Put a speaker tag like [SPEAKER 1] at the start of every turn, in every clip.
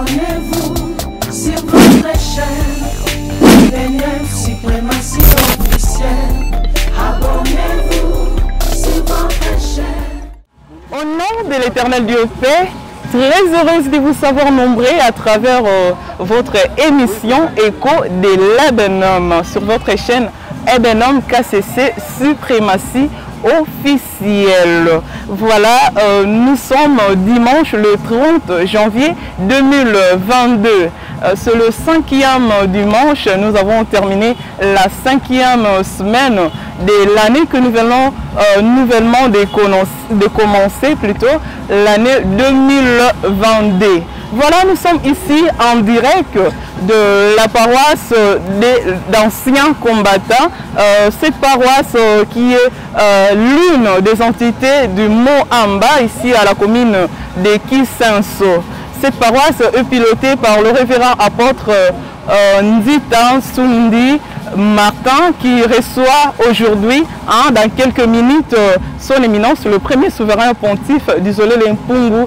[SPEAKER 1] Abonnez-vous sur votre chaîne BNF Suprématie officielle. Abonnez-vous sur votre chaîne.
[SPEAKER 2] Au nom de l'Éternel Dieu Père, très heureuse de vous savoir nombreux à travers votre émission Écho de l'Ebenhomme sur votre chaîne Ebenhomme KCC Suprématie officielle. Voilà, nous sommes dimanche le 30 janvier 2022. C'est le 5e dimanche, nous avons terminé la 5e semaine de l'année que nous venons nouvellement de commencer, plutôt l'année 2022. Voilà, nous sommes ici en direct de la paroisse d'anciens combattants. Cette paroisse qui est l'une des entités du Mont Amba, ici à la commune de Kisenso. Cette paroisse est pilotée par le révérend apôtre Nzita Sundi Martin, qui reçoit aujourd'hui, dans quelques minutes, son éminence, le premier souverain pontife d'Isolé Limpungu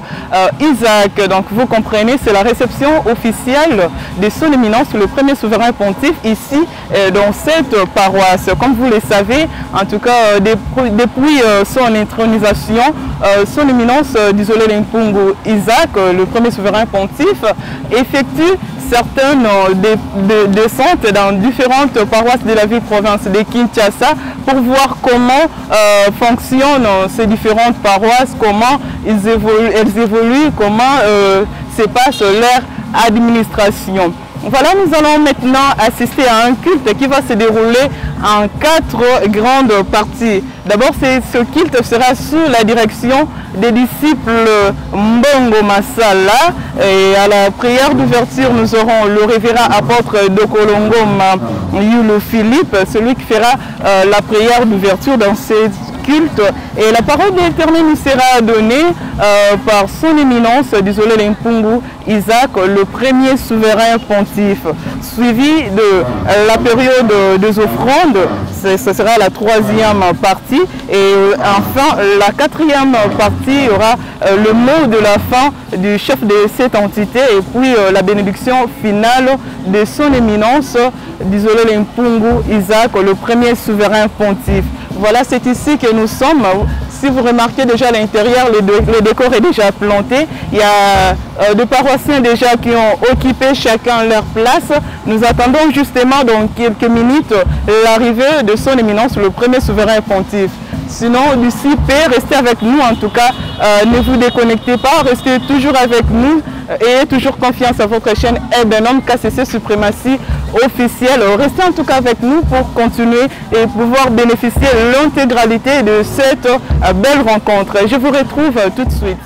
[SPEAKER 2] Isaac. Donc vous comprenez, c'est la réception officielle de son éminence, le premier souverain pontife, ici dans cette paroisse. Comme vous le savez, en tout cas depuis son intronisation, son éminence d'Isolé Limpungu Isaac, le premier souverain pontife, effectue certaines descentes dans différentes paroisses de la ville-province de Kinshasa pour voir comment fonctionnent ces différentes paroisses, comment elles évoluent, comment se passe leur administration. Voilà, nous allons maintenant assister à un culte qui va se dérouler en 4 grandes parties. D'abord, ce culte sera sous la direction des disciples Mbongo Masala. Et à la prière d'ouverture, nous aurons le révérend apôtre de Kolongoma, Yulo Philippe, celui qui fera la prière d'ouverture dans ces culte. Et la parole de l'Éternel nous sera donnée par son éminence d'Isolé Limpungu Isaac, le premier souverain pontife, suivi de la période des offrandes. Ce sera la 3e partie, et enfin la 4e partie aura le mot de la fin du chef de cette entité, et puis la bénédiction finale de son éminence d'Isolé Limpungu Isaac, le premier souverain pontife. Voilà, c'est ici que nous sommes. Si vous remarquez déjà l'intérieur, le décor est déjà planté. Il y a deux paroissiens déjà qui ont occupé chacun leur place. Nous attendons justement dans quelques minutes l'arrivée de son éminence, le premier souverain pontife. Sinon, d'ici peu, restez avec nous. En tout cas, ne vous déconnectez pas, restez toujours avec nous et toujours confiance à votre chaîne Ebenhomme KCC Suprématie officielle. Restez en tout cas avec nous pour continuer et pouvoir bénéficier de l'intégralité de cette belle rencontre. Je vous retrouve tout de suite.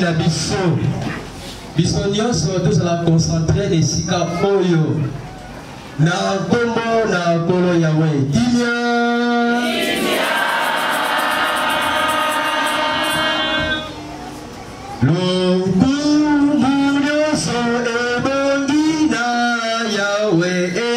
[SPEAKER 3] na biso. Biso nyonso tozala concentré esika oyo. Na kombo na kolo Yahweh. Dimia. Lokumu nyonso ebongi na Yahweh.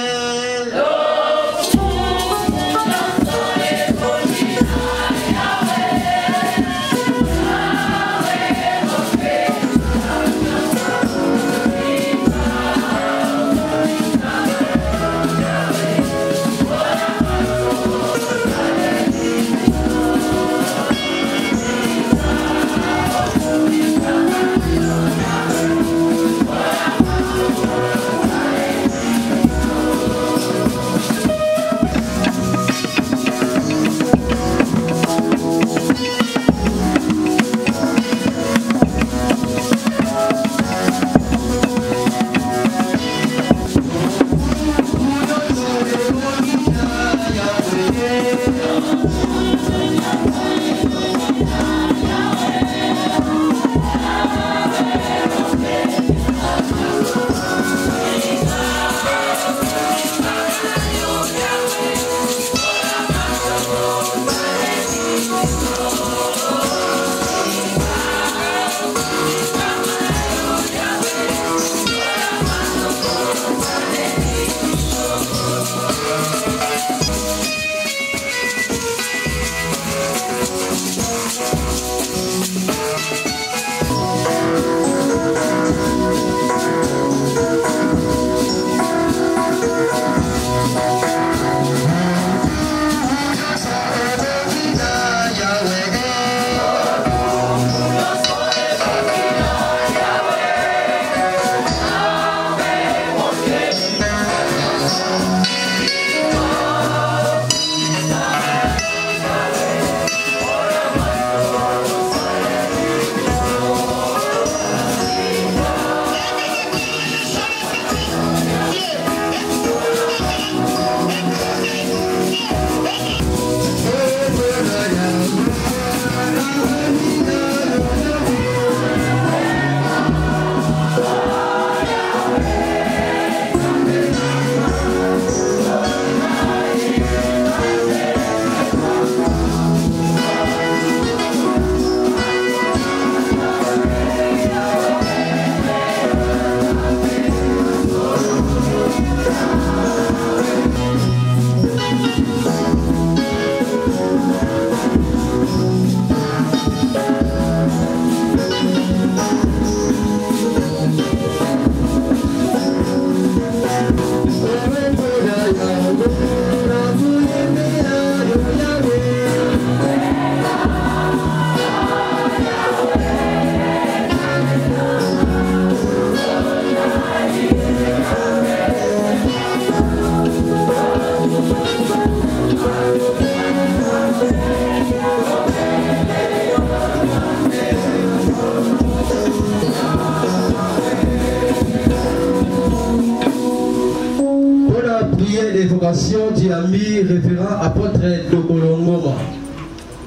[SPEAKER 3] Du ami référent apôtre de Kolongoma.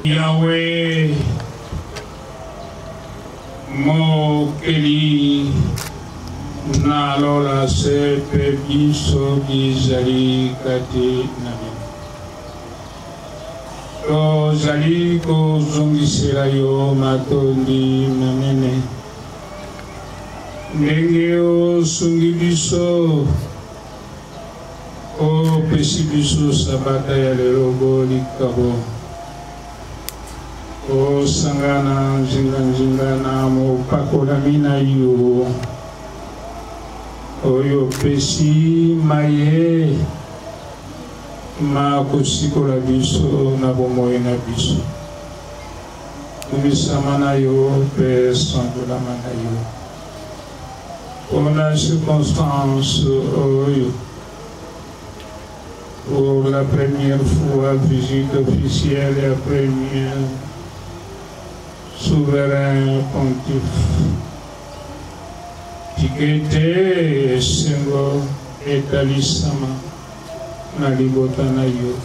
[SPEAKER 4] Yahweh Mokeli Nalola Sepe Biso Gizali Kati Nami To Zali Ko Zungisela Yo Matondi Mamene Nengeo Sungi Biso O pesibiso sabata ya lerogo likabo O sangana njingana mo pakola mina yo O yo pesi maye ma kusikola biso na bomoye na biso Kumisamana yo pe sangola mana yo Pour la circonstance yo pour la première fois visite officielle et la première souverain pontife. Tikete sengo etalisama na libota na yo.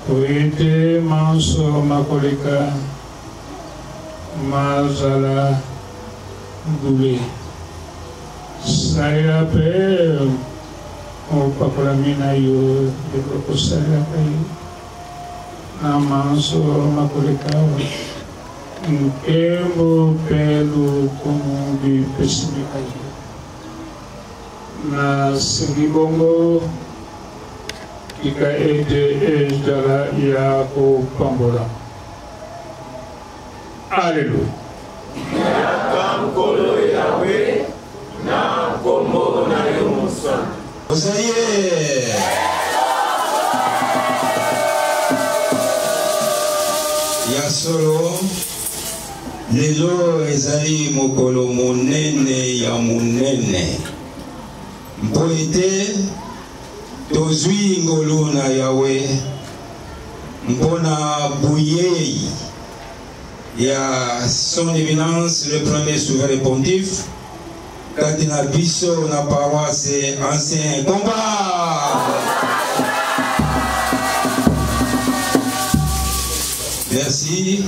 [SPEAKER 4] Koete manso makoleka Mazala Goulé. Saya pe o pakulamina yo de proposala pe na manso makulikawa nkembo pelo como de pessimika na singibongo ika ede ejala ya ko pambola. Alléluia.
[SPEAKER 3] Ça y est. Ya solo lelo ezali mokolo monene ya monene mpo ete tozwi ngolu na Yawe mpona buyei ya son éminence le premier souverain pontife Cardinal Bisso na paroisse ancien combat. Merci.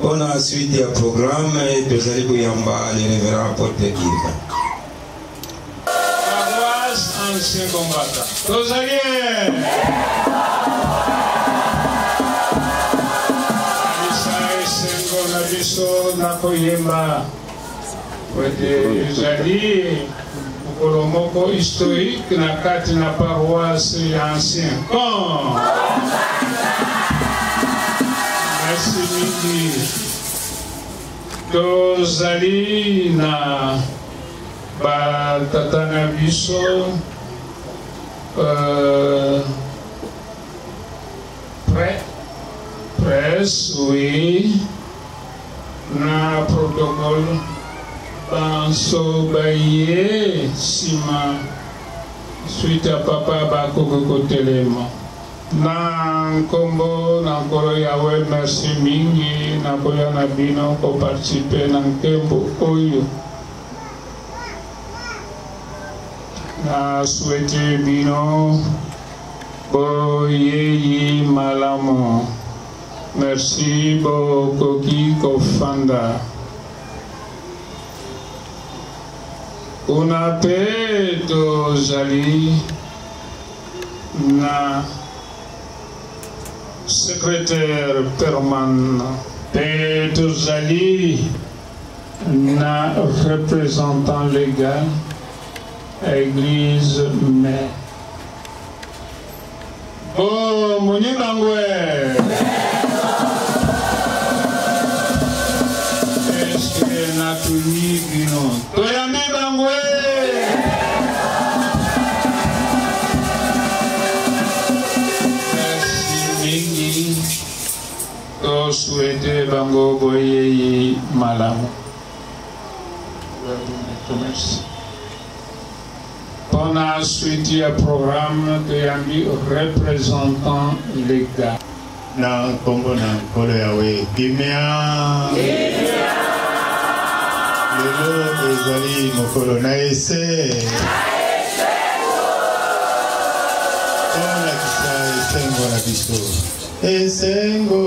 [SPEAKER 3] On a suite du programme et nous allons Bouyamba, le révérend porteur Kirka.
[SPEAKER 4] Paroisse ancien combattant. Tous alliés. Biso na koyemba wete ezali mokolo moko historique na kati na paroisse ya ancien camp. Merci mingi tozali na batata na biso presse, oui. Na protocole Banso Baye Sima suite à papa Bakoko Kotelema na nkombo na nkolo Yawe merci mingi na koya na bino ko participer na nkembo oyo na souhaiter bino boyeyi malamu. Merci beaucoup Kofanda. Una peto zali na secrétaire permanent. Peto zali na représentant légal Église mais. Oh, Mounibangwe. Natuli bino toyambi bangwe merci mingi to souhaite bango boyeyi malamu. Merci. Pour la suite du programme toyambi représentant légal
[SPEAKER 5] na Congo na nkolo Yawe kimia lelo ezali mokolo na ese olakisa esengo na biso esengo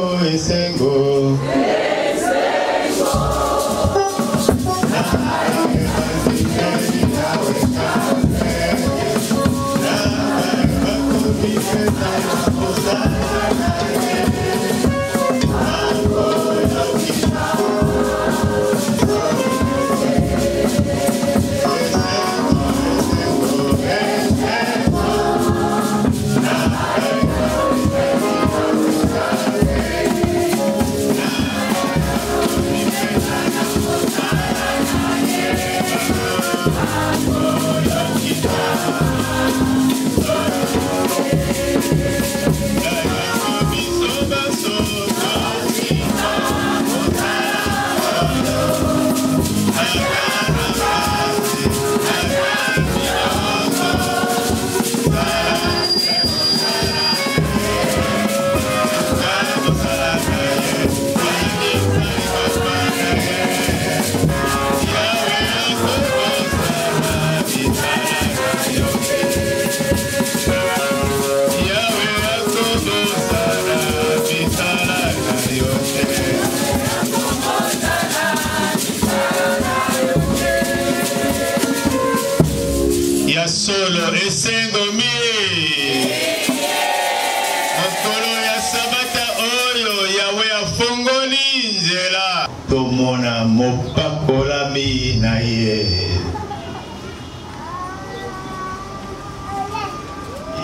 [SPEAKER 5] mopakolami na ye.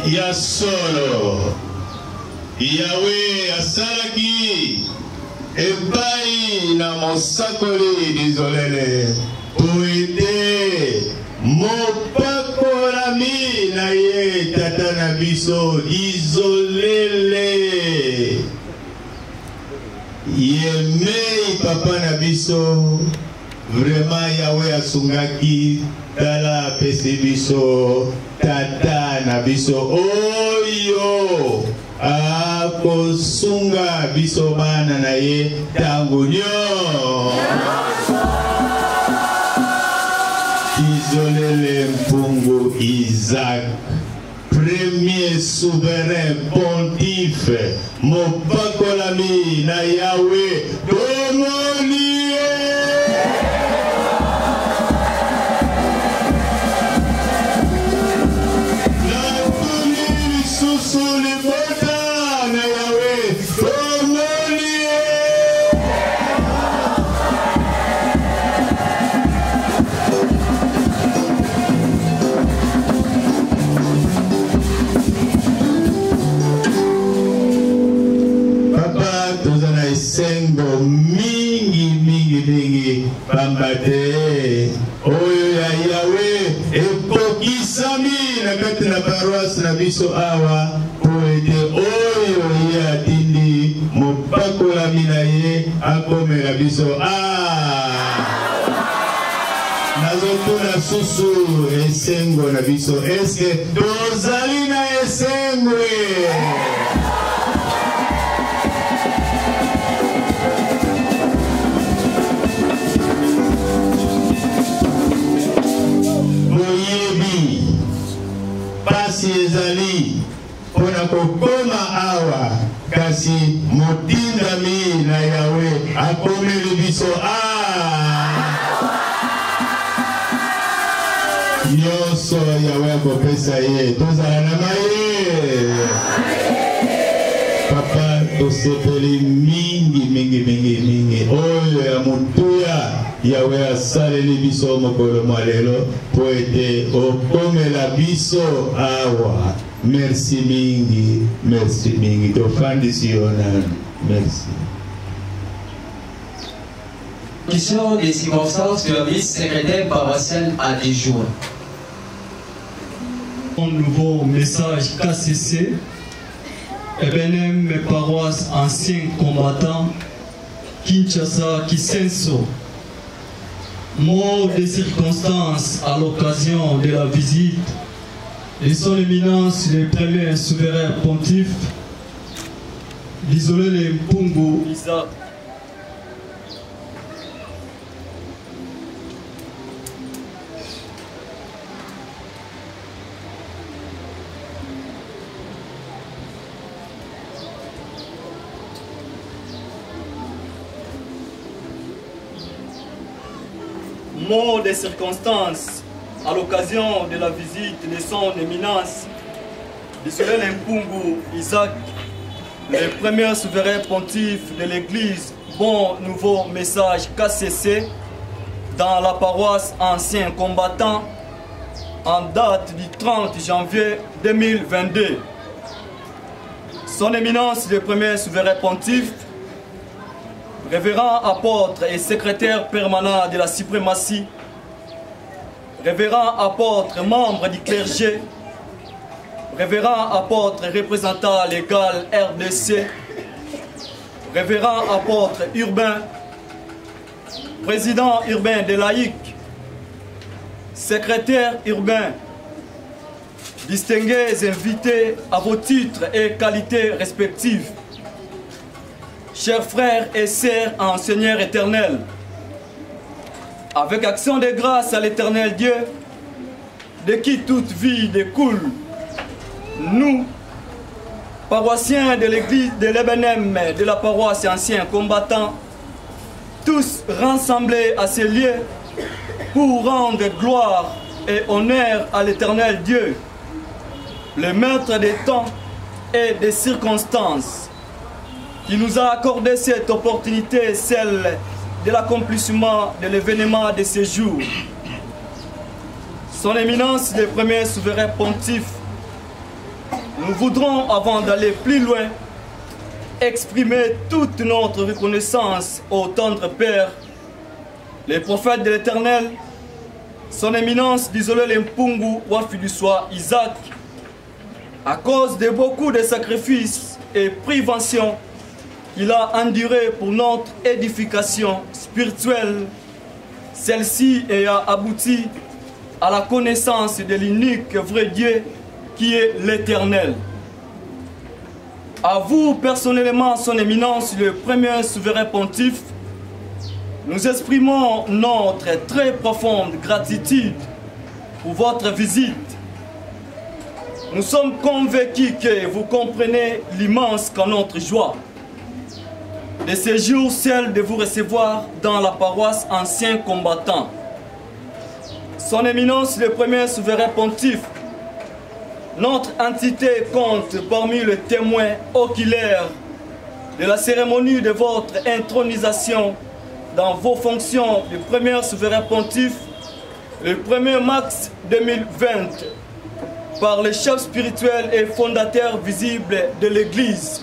[SPEAKER 5] Ya solo Yahweh asalaki epai na mosakoli désolé pour aider mopakolami na ye tata na biso isolele yemei papa na biso vraiment Yahweh asungaki tala pesi biso tata na biso oyo akosunga biso bana na ye tango Isolele Mpungu Isaac, premier souverain pontife mopakolami na Yahweh tomonie. Sengo mingi bambate oyo ya Yahweh epokisami na kati na paroisse na biso awa poede oyo ya tindi mopakolami na ye akomela biso nazotuna susu esengo na biso eske tozali na esengwe pasi ezali pona kokoma awa kasi motindami na Yahweh akomeli biso nyonso Yahweh akopesa ye tozala na maye papa tosepeli mingi oyo ya mutuya Yahweh asaleli biso mokolo mwa lelo po ete okomela biso awa. Merci mingi tofandisi yo nanu. Merci.
[SPEAKER 6] Question des circonstances de la vice-secrétaire paroissiale à des jours.
[SPEAKER 7] Un nouveau message KCC. Ebenem paroisse anciens combattants Kinshasa Kisenso. Mot de circonstances à l'occasion de la visite de son éminence le premier souverain pontife d'Isolele Mpungu Isaac. Mot des circonstances à l'occasion de la visite de son éminence d'Isolele Mpungu Isaac, le premier souverain pontife de l'église Bon Nouveau Message KCC dans la paroisse ancien combattant en date du 30 janvier 2022. Son éminence le premier souverain pontife, révérend apôtre et secrétaire permanent de la suprématie, révérend apôtre membre du clergé, révérend apôtre représentant légal RDC, révérend apôtre urbain, président urbain des laïcs, secrétaire urbain, distingués invités à vos titres et qualités respectives, chers frères et sœurs en Seigneur éternel, avec action de grâce à l'éternel Dieu, de qui toute vie découle, nous, paroissiens de l'église de l'Ebenem, de la paroisse ancien combattant, tous rassemblés à ce lieu pour rendre gloire et honneur à l'éternel Dieu, le maître des temps et des circonstances, qui nous a accordé cette opportunité, celle de l'accomplissement de l'événement de ce jour, Son Éminence, le premier souverain pontife, nous voudrons, avant d'aller plus loin, exprimer toute notre reconnaissance au tendre Père, les prophètes de l'Éternel, Son Éminence d'Isolé Lempungu Wafiduswa Isaac, à cause de beaucoup de sacrifices et préventions qu'il a enduré pour notre édification spirituelle, celle-ci ayant abouti à la connaissance de l'unique vrai Dieu qui est l'Éternel. À vous personnellement, Son Éminence, le premier souverain pontife, nous exprimons notre très profonde gratitude pour votre visite. Nous sommes convaincus que vous comprenez l'immense qu'est notre joie de ce jour, celle de vous recevoir dans la paroisse Anciens Combattants. Son Éminence, le premier souverain pontife, notre entité compte parmi les témoins oculaires de la cérémonie de votre intronisation dans vos fonctions de premier souverain pontife le 1er mars 2020 par le chef spirituel et fondateur visible de l'Église.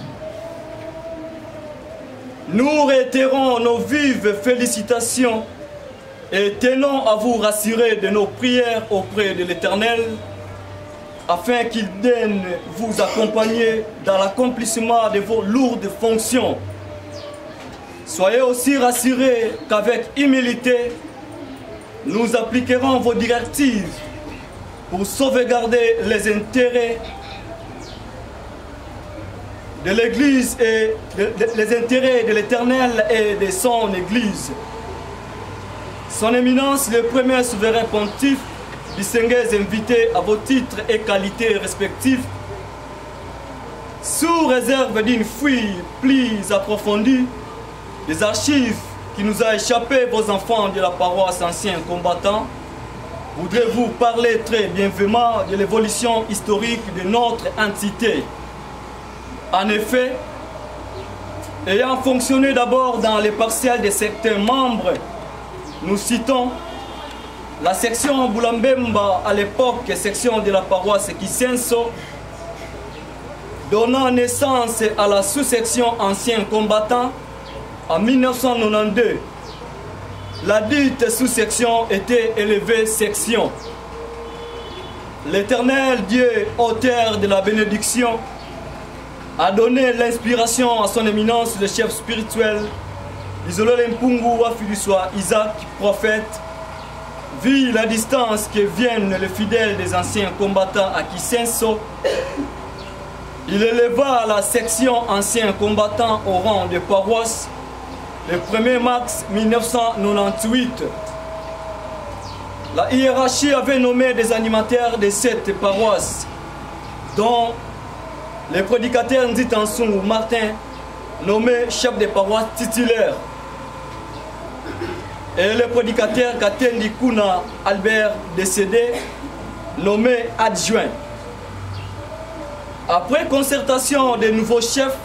[SPEAKER 7] Nous réitérons nos vives félicitations et tenons à vous rassurer de nos prières auprès de l'Éternel afin qu'il daigne vous accompagner dans l'accomplissement de vos lourdes fonctions. Soyez aussi rassurés qu'avec humilité, nous appliquerons vos directives pour sauvegarder les intérêts de l'Église et les intérêts de l'Éternel et de son Église. Son Éminence, le premier souverain pontife, distingués invités à vos titres et qualités respectifs, sous réserve d'une fouille plus approfondie des archives qui nous a échappé, vos enfants de la paroisse Anciens Combattants, voudrez-vous parler très bienveillamment de l'évolution historique de notre entité. En effet, ayant fonctionné d'abord dans les partiels des secteurs membres, nous citons la section Boulambemba, à l'époque section de la paroisse Kisenso, donnant naissance à la sous-section Anciens Combattants en 1992. La dite sous-section était élevée section. L'Éternel Dieu, auteur de la bénédiction, a donné l'inspiration à Son Éminence, le chef spirituel, Isolé Lempungu Wafiduswa Isaac, prophète, vu la distance que viennent les fidèles des anciens combattants à Kisenso, il éleva la section anciens combattants au rang de paroisse le 1er mars 1998. La hiérarchie avait nommé des animateurs de cette paroisse, dont le prédicateur Nzitansungu Martin, nommé chef de paroisse titulaire, et le prédicateur Katendi Kuna Albert, décédé, nommé adjoint. Après concertation des nouveaux chefs,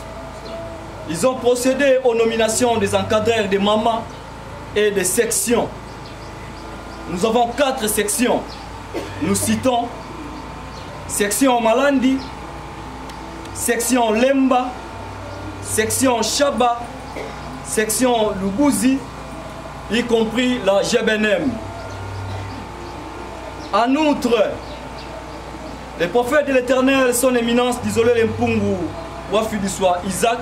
[SPEAKER 7] ils ont procédé aux nominations des encadreurs des mamans et des sections. Nous avons 4 sections. Nous citons section Malandi, section Lemba, section Chaba, section Lubuzi, y compris la GBNM. En outre, les prophètes de l'Éternel, Son Éminence d'Isolé Lempungu Wafiduswa Isaac,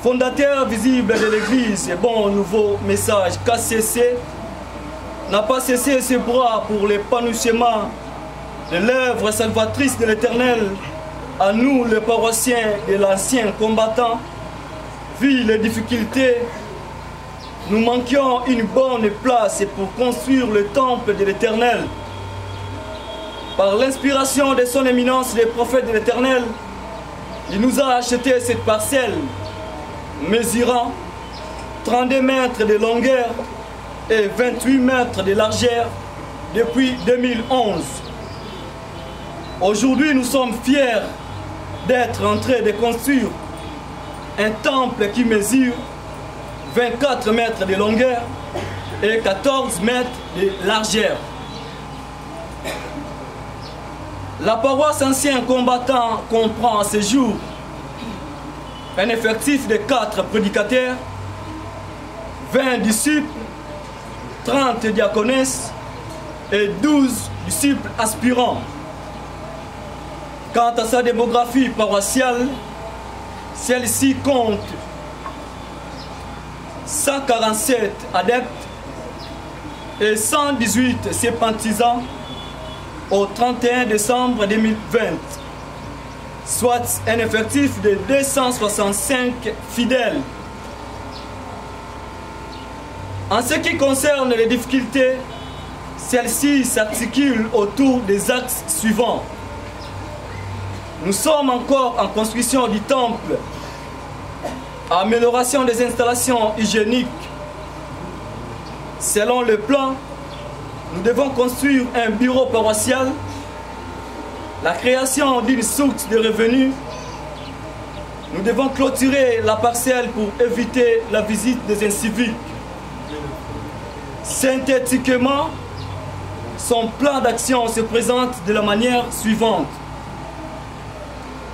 [SPEAKER 7] fondateur visible de l'Église et bon nouveau message KCC, n'a pas cessé ses bras pour l'épanouissement de l'œuvre salvatrice de l'Éternel à nous, les paroissiens de l'ancien combattant. Vu les difficultés, nous manquions une bonne place pour construire le temple de l'Éternel. Par l'inspiration de Son Éminence, les prophètes de l'Éternel, il nous a acheté cette parcelle mesurant 32 mètres de longueur et 28 mètres de largeur depuis 2011. Aujourd'hui, nous sommes fiers d'être en train de construire un temple qui mesure 24 mètres de longueur et 14 mètres de largeur. La paroisse ancien combattant comprend à ce jour un effectif de 4 prédicateurs, 20 disciples, 30 diaconesses et 12 disciples aspirants. Quant à sa démographie paroissiale, celle-ci compte 147 adeptes et 118 sympathisants au 31 décembre 2020, soit un effectif de 265 fidèles. En ce qui concerne les difficultés, celles-ci s'articulent autour des axes suivants. Nous sommes encore en construction du temple, amélioration des installations hygiéniques. Selon le plan, nous devons construire un bureau paroissial, la création d'une source de revenus. Nous devons clôturer la parcelle pour éviter la visite des inciviques. Synthétiquement, son plan d'action se présente de la manière suivante.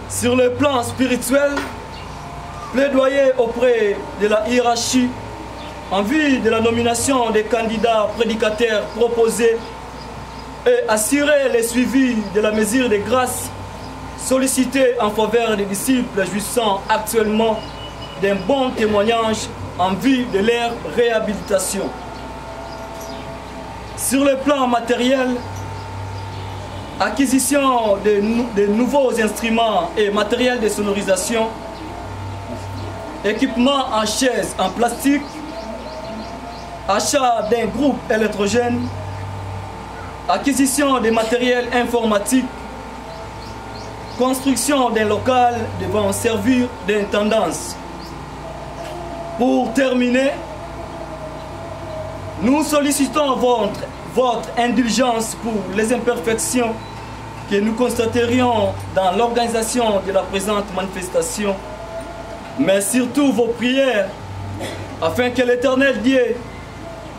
[SPEAKER 7] Sur le plan spirituel, plaidoyer auprès de la hiérarchie en vue de la nomination des candidats prédicateurs proposés et assurer le suivi de la mesure de grâce sollicitée en faveur des disciples jouissant actuellement d'un bon témoignage en vue de leur réhabilitation. Sur le plan matériel, acquisition de nouveaux instruments et matériel de sonorisation, équipement en chaises en plastique, achat d'un groupe électrogène, acquisition de matériel informatique, construction d'un local devant servir d'intendance. Pour terminer, nous sollicitons votre indulgence pour les imperfections que nous constaterions dans l'organisation de la présente manifestation, mais surtout vos prières afin que l'Éternel Dieu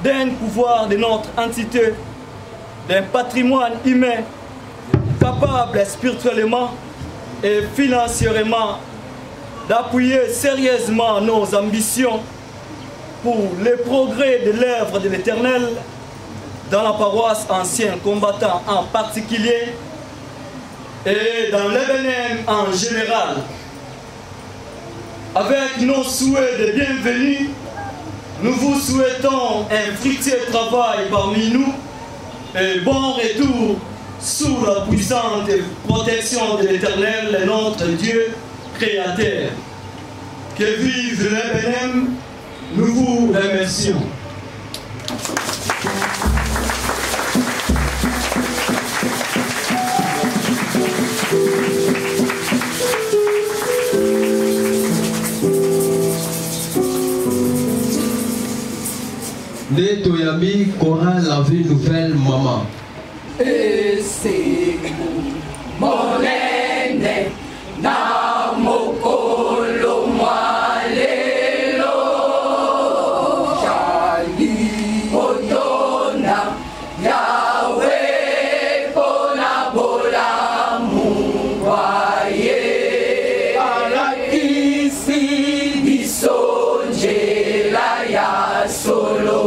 [SPEAKER 7] donne pouvoir de notre entité, d'un patrimoine humain capable spirituellement et financièrement d'appuyer sérieusement nos ambitions pour le progrès de l'œuvre de l'Éternel dans la paroisse ancien combattant en particulier et dans l'EBNM en général. Avec nos souhaits de bienvenue, nous vous souhaitons un fructueux travail parmi nous et bon retour sous la puissante protection de l'Éternel, notre Dieu créateur. Que vive l'EBNM, nous vous remercions.
[SPEAKER 3] Nde toyambi Cora la vie nouvelle maman.
[SPEAKER 1] Et c'est monene na mokolo mwalelo Jali otona Yahweh pona bola mungwaye alakisi bisonjela ya solo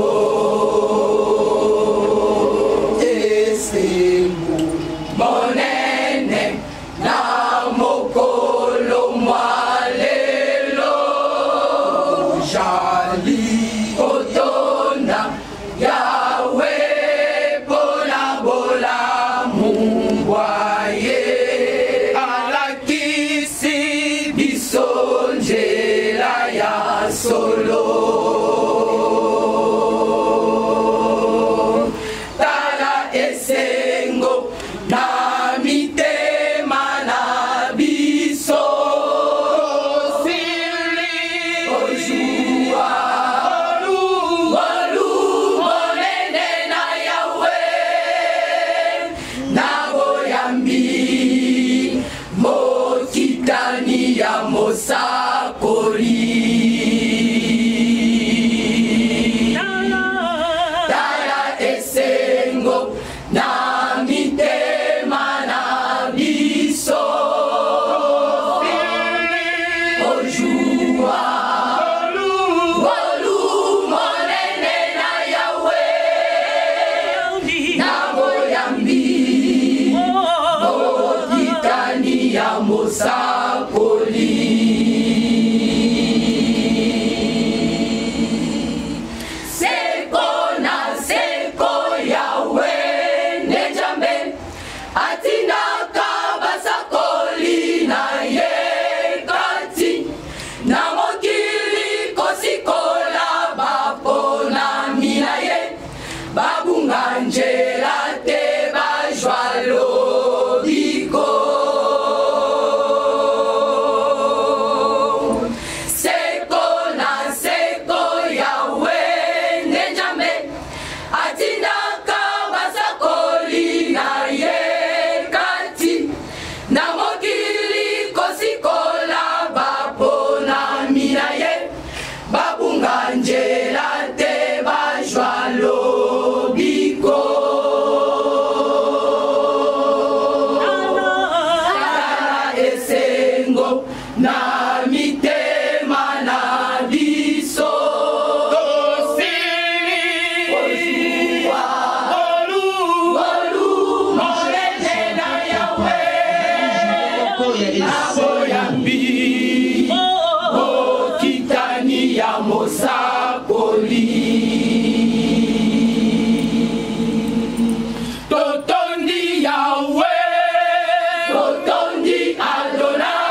[SPEAKER 1] Mosakori Joshua Golu monene na Yahweh na boyambi Okitani ya mosakoli Angela te bajwalo biko seko na seko yawe nejame atinda kabasakoli na ye kati na mokili kosikola bapo na mina ye babunga Angela te bajwalo na mitema na biso Joshua Golu monene na Yahweh na boyambi Okitani ya mosakoli totondi Yahweh totondi Adonai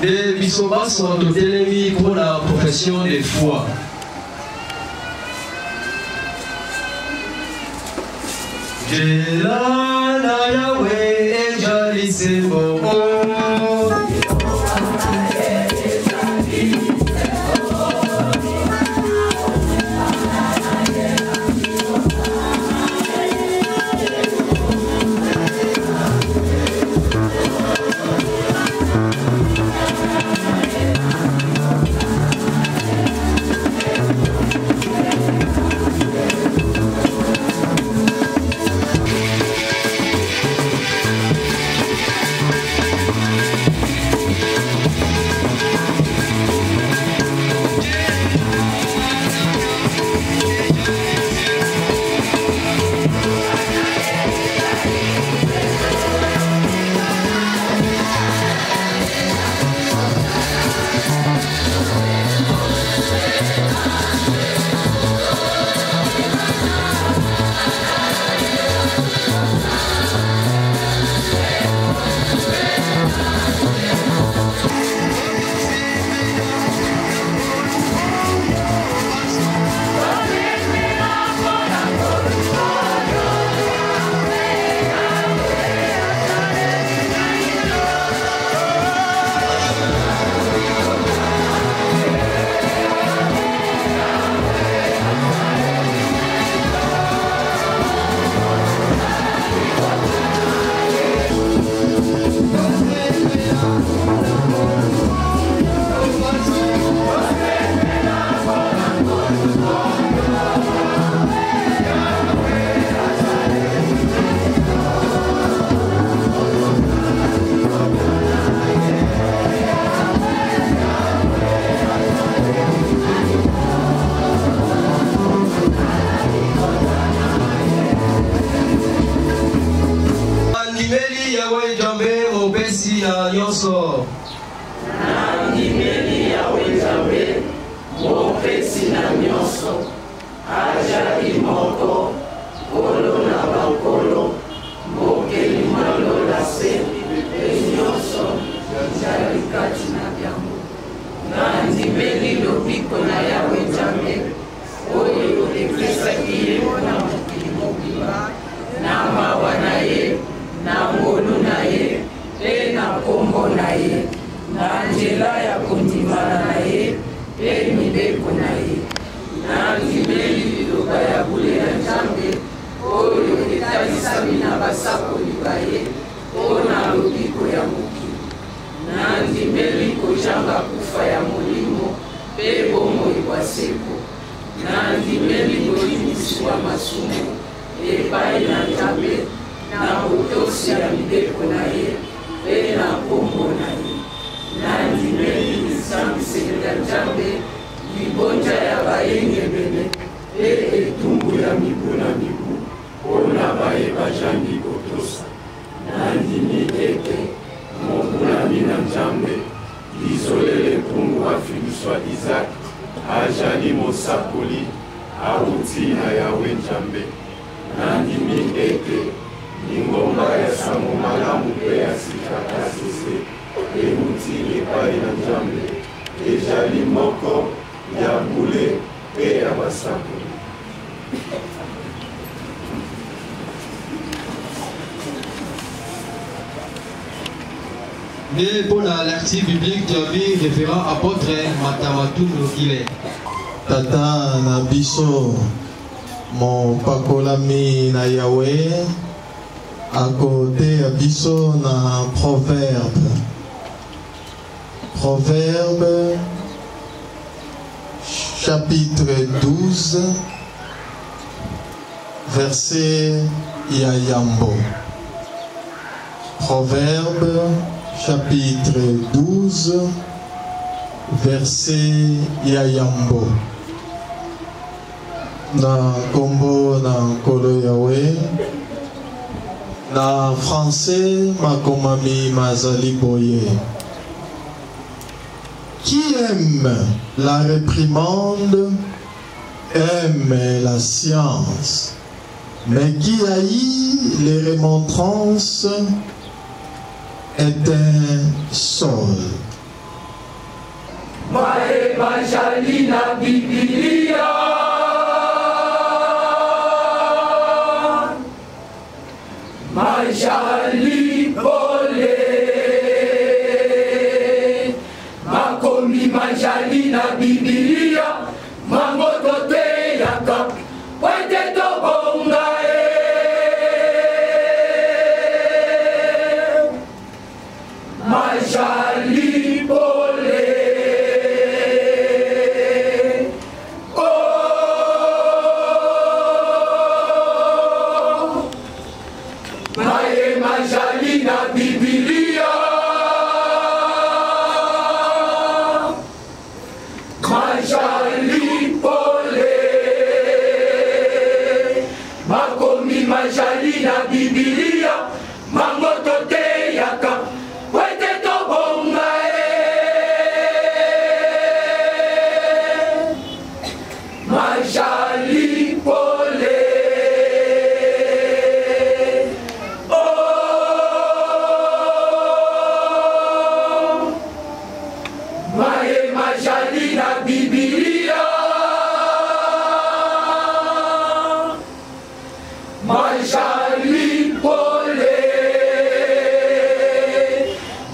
[SPEAKER 3] Les Bissoba sont au télémi pour la profession de foi. Jelana Yahweh Ejalise Bo. Mais pour l'article biblique, tu as vu référent apôtre Matawatu Ile.
[SPEAKER 8] Tata na biso mon pakolami na Yahweh à côté ya biso na proverbe. Proverbe chapitre 12 verset Yayambo. Proverbe chapitre 12 verset Yayambo. Na kombo na nkolo Yahweh. Na français makomami mazali boye. Qui aime la réprimande aime la science, mais qui haït les remontrances est un sol.
[SPEAKER 1] Mae majali na Biblia, majali pole, makomi majali na Biblia, mangoto te yaka, wete to bonga majali pole. na Biblia mangoto te yaka wete to bonga majali pole oh mae majali na Biblia majali pole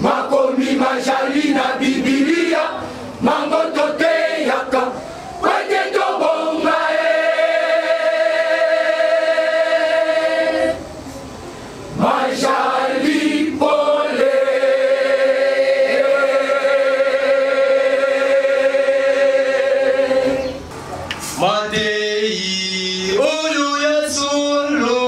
[SPEAKER 1] makomi majali na Biblia mangoto te yaka wete to bonga majali pole
[SPEAKER 3] Matei Ulu Yasulu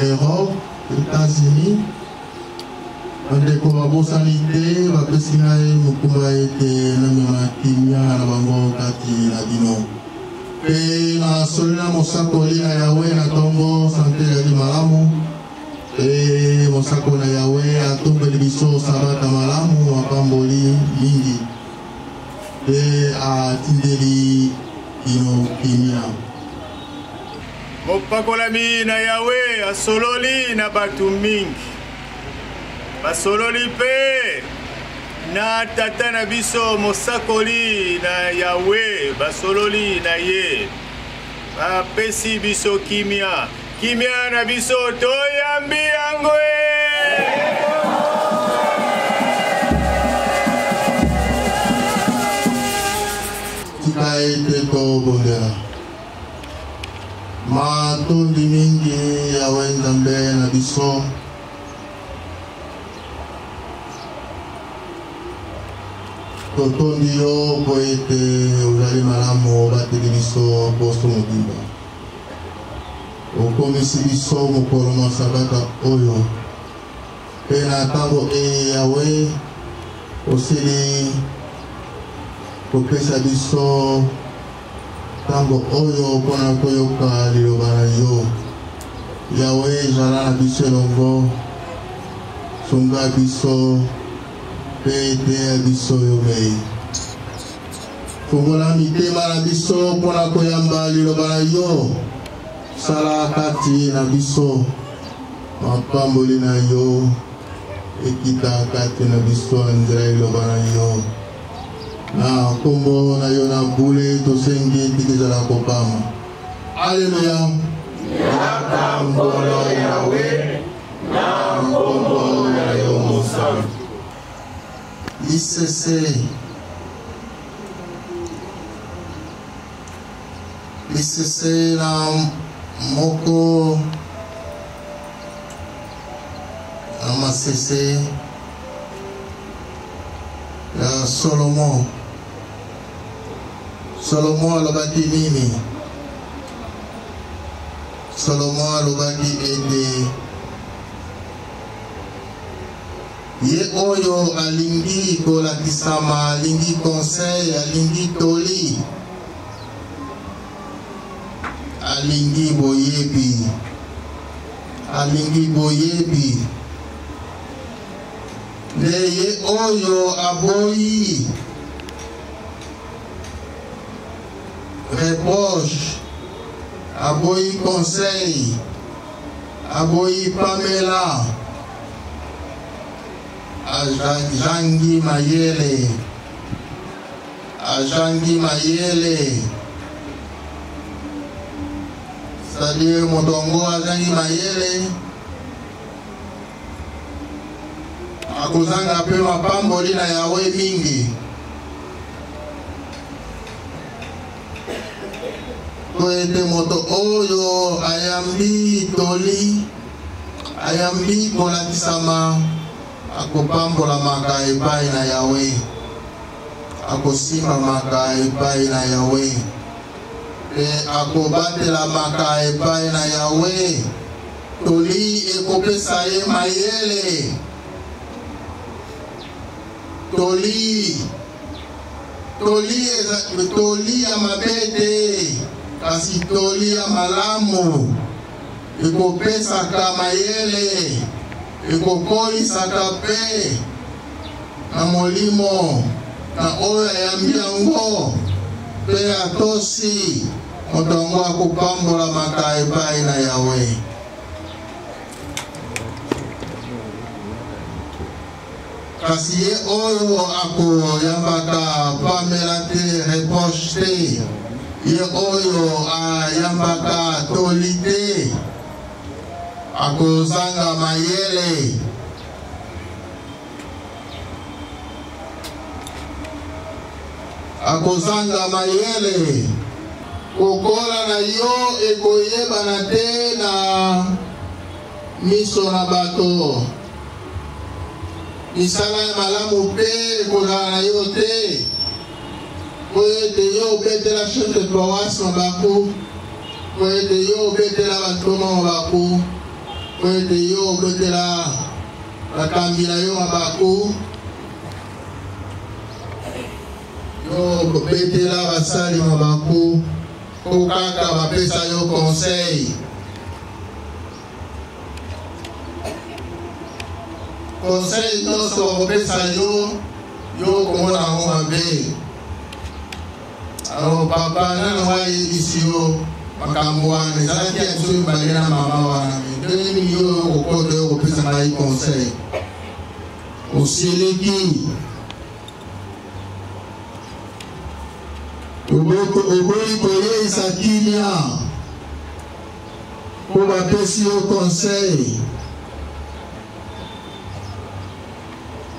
[SPEAKER 8] Europe, États-Unis, ndeko babosanite bapesinaye mokumba ete namema kimia na bango kati na bino pe na solina mosakoli na Yawe na tongo sante yali malamu pe mosako na Yawe atombeli biso sabata malamu mapamboli mingi pe atindeli ino kimia
[SPEAKER 5] mopakolami na Yawe asololi na batu mingi basololi pe na tata na biso mosakoli na Yawe basololi na ye bapesi biso kimia na biso toyambi yango
[SPEAKER 8] tika ete tobongela matondi mingi Yawe Nzambe na biso totondi yo po ete ozali malamu bateli biso posto mobimba okomisi biso mokolo masabata oyo mpe na ntango yawe osili kopesa biso ntango oyo mpona koyoka liloba na yo yawe ezala na biso elongo sunga biso mpe eteya biso yo mei fungola mitema na biso mpona koyamba liloba na yo sala kati na biso mapamboli na yo ekita kati na biso na nzela liloba na yo na nkombo na yo na bule tosengi tiki ezala kopama aleluya
[SPEAKER 1] yaka nkolo yawe na nkombo na yo mosantu
[SPEAKER 8] lisese na moko na masese ya Solomo alobaki nini? Solomo alobaki ete ye oyo alingi kolakisama, alingi conseil, alingi toli, alingi boyebi nde ye oyo aboyi reproche, aboyi conseil, aboyi pamela, ajangi mayele, c'est-à-dire motongo ajangi mayele, akozanga pe mapamboli na yawe mingi. Koete moto oyo ayambi toli, ayambi kolakisama, akopambola maka epai na yawe, akosimba maka epai na yawe, pe akobatela maka epai na yawe, toli ekopesa ye mayele, toli ya mabete, kasi toli ya malamu ekopesaka mayele, ekokolisaka pe na molimo na oyo ayambi yango pe atosi moto yango akopambola maka epai na yawe. Kasi ye oyo akoyambaka pamela te, reproche te, ye oyo ayambaka toli te, akozanga mayele, kokola na yo ekoyebana te na miso na bato, misala ya malamu pe ekozala na yo te, po ete yo obetela chef de paroisse mabaku, po ete yo obetela batoma mabaku, po ete yo obetela bakambi na yo mabaku, yo obetela basali mabaku, po kaka bapesa yo conseil. Conseil nyonso bakopesa yo komona yango mabe. Alors papa nano wayebisi yo makambo wana ezalaki ya biso mibale na mama wana, ndenge nini yo okokota yo kopesa ngai conseil osiliki oboyi koyeisa kimia po bapesi yo conseil,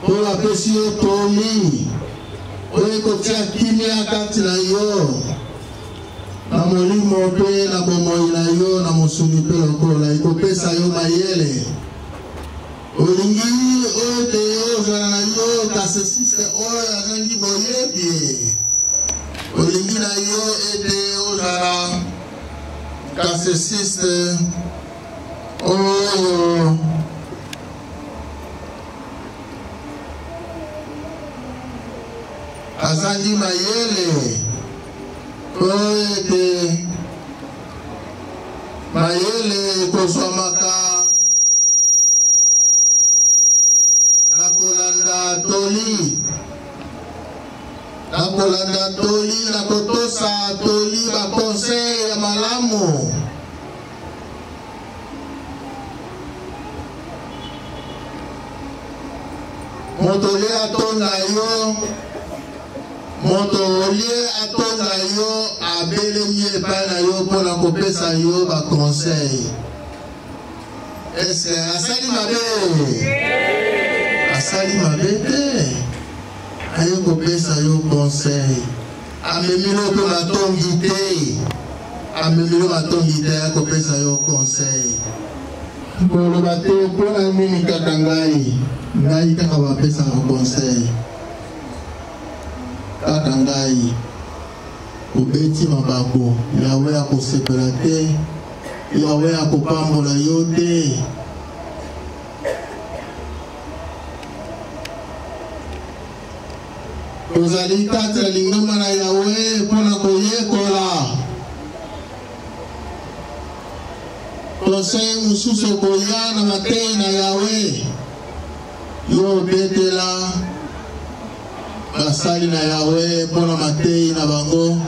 [SPEAKER 8] po bapesi yo toli, oyo kotia kimia kati na yo na molimo mpe na bomoi na yo na mosuni mpe lokola ekopesa yo mayele olingi ote ozala na yo kasesiste oyo azangi boyebi olingi na yo ete ozala kasesiste oyo azangi mayele oyo ete mayele ekozwamaka na kolanda toli na kotosa toli bakonsey ya malamu moto olie atonda yo moto olie atonda yo abelemi epai na yo mpona kopesa yo bakonsey eske asali mabe asali mabe te aye kopesa yo conseil amemilo mpe matongi te amemilo matongi te aye kopesa yo conseil koloba te mpona nini kaka ngai kaka bapesaka conseil kaka ngai obeti mabako yawe akosepela te yawe akopambola yo te tozali kati ya lingomba na yawe mpona koyekola conseil mosusu ekoya na mateyi na yawe yo obetela basali na yawe mpona mateyi na bango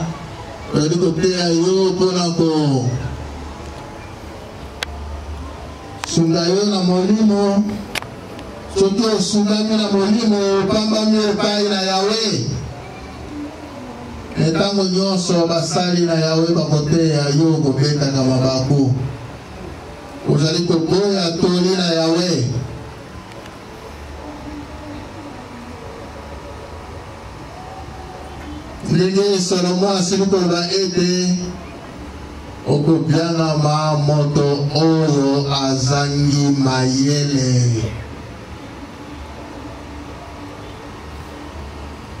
[SPEAKER 8] ozali koteya yo mpona kosunga yo na molimo soki osungami na molimo opambami epai na yawe ntango nyonso basali na yawe bakoteya yo kobetaka mabako ozali koboya toli na yawe ndenge salomo asili koloba ete okopiangama moto oyo azangi mayele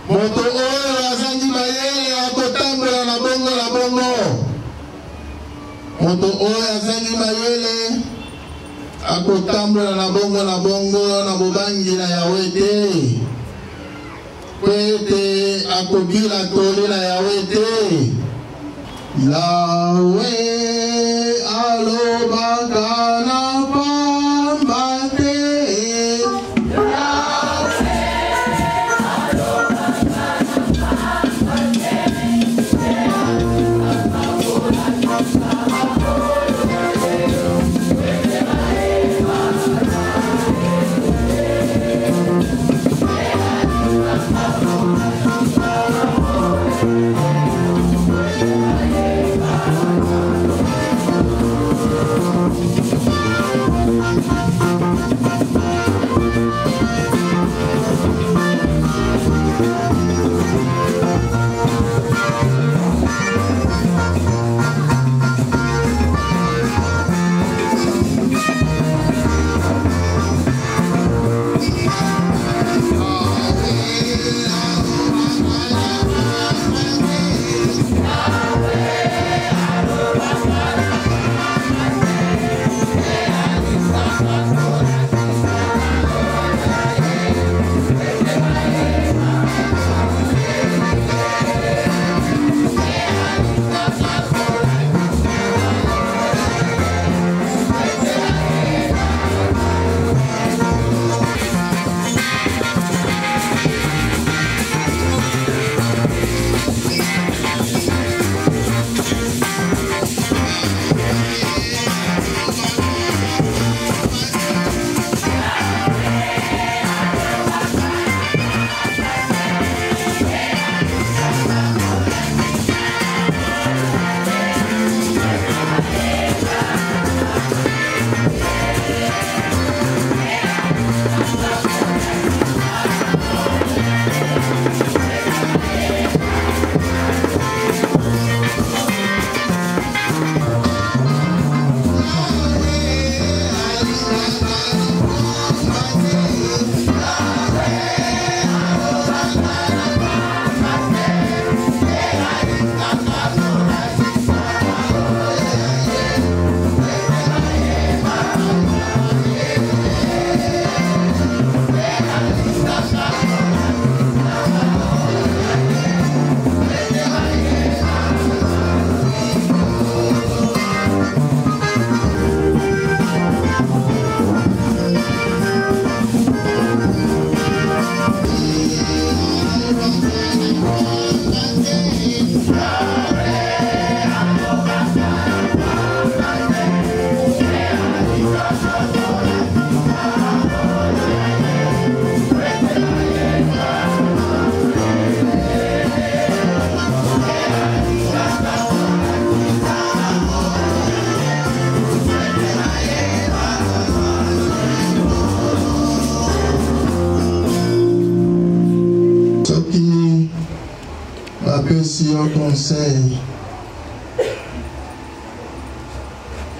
[SPEAKER 8] moto oyo azangi mayele akotambola na bongo na bongo moto oyo azangi mayele akotambola na bongo na bobangi na yawe te po ete akobila toli na yawe te yawe alobaka na pamba te Si on conseille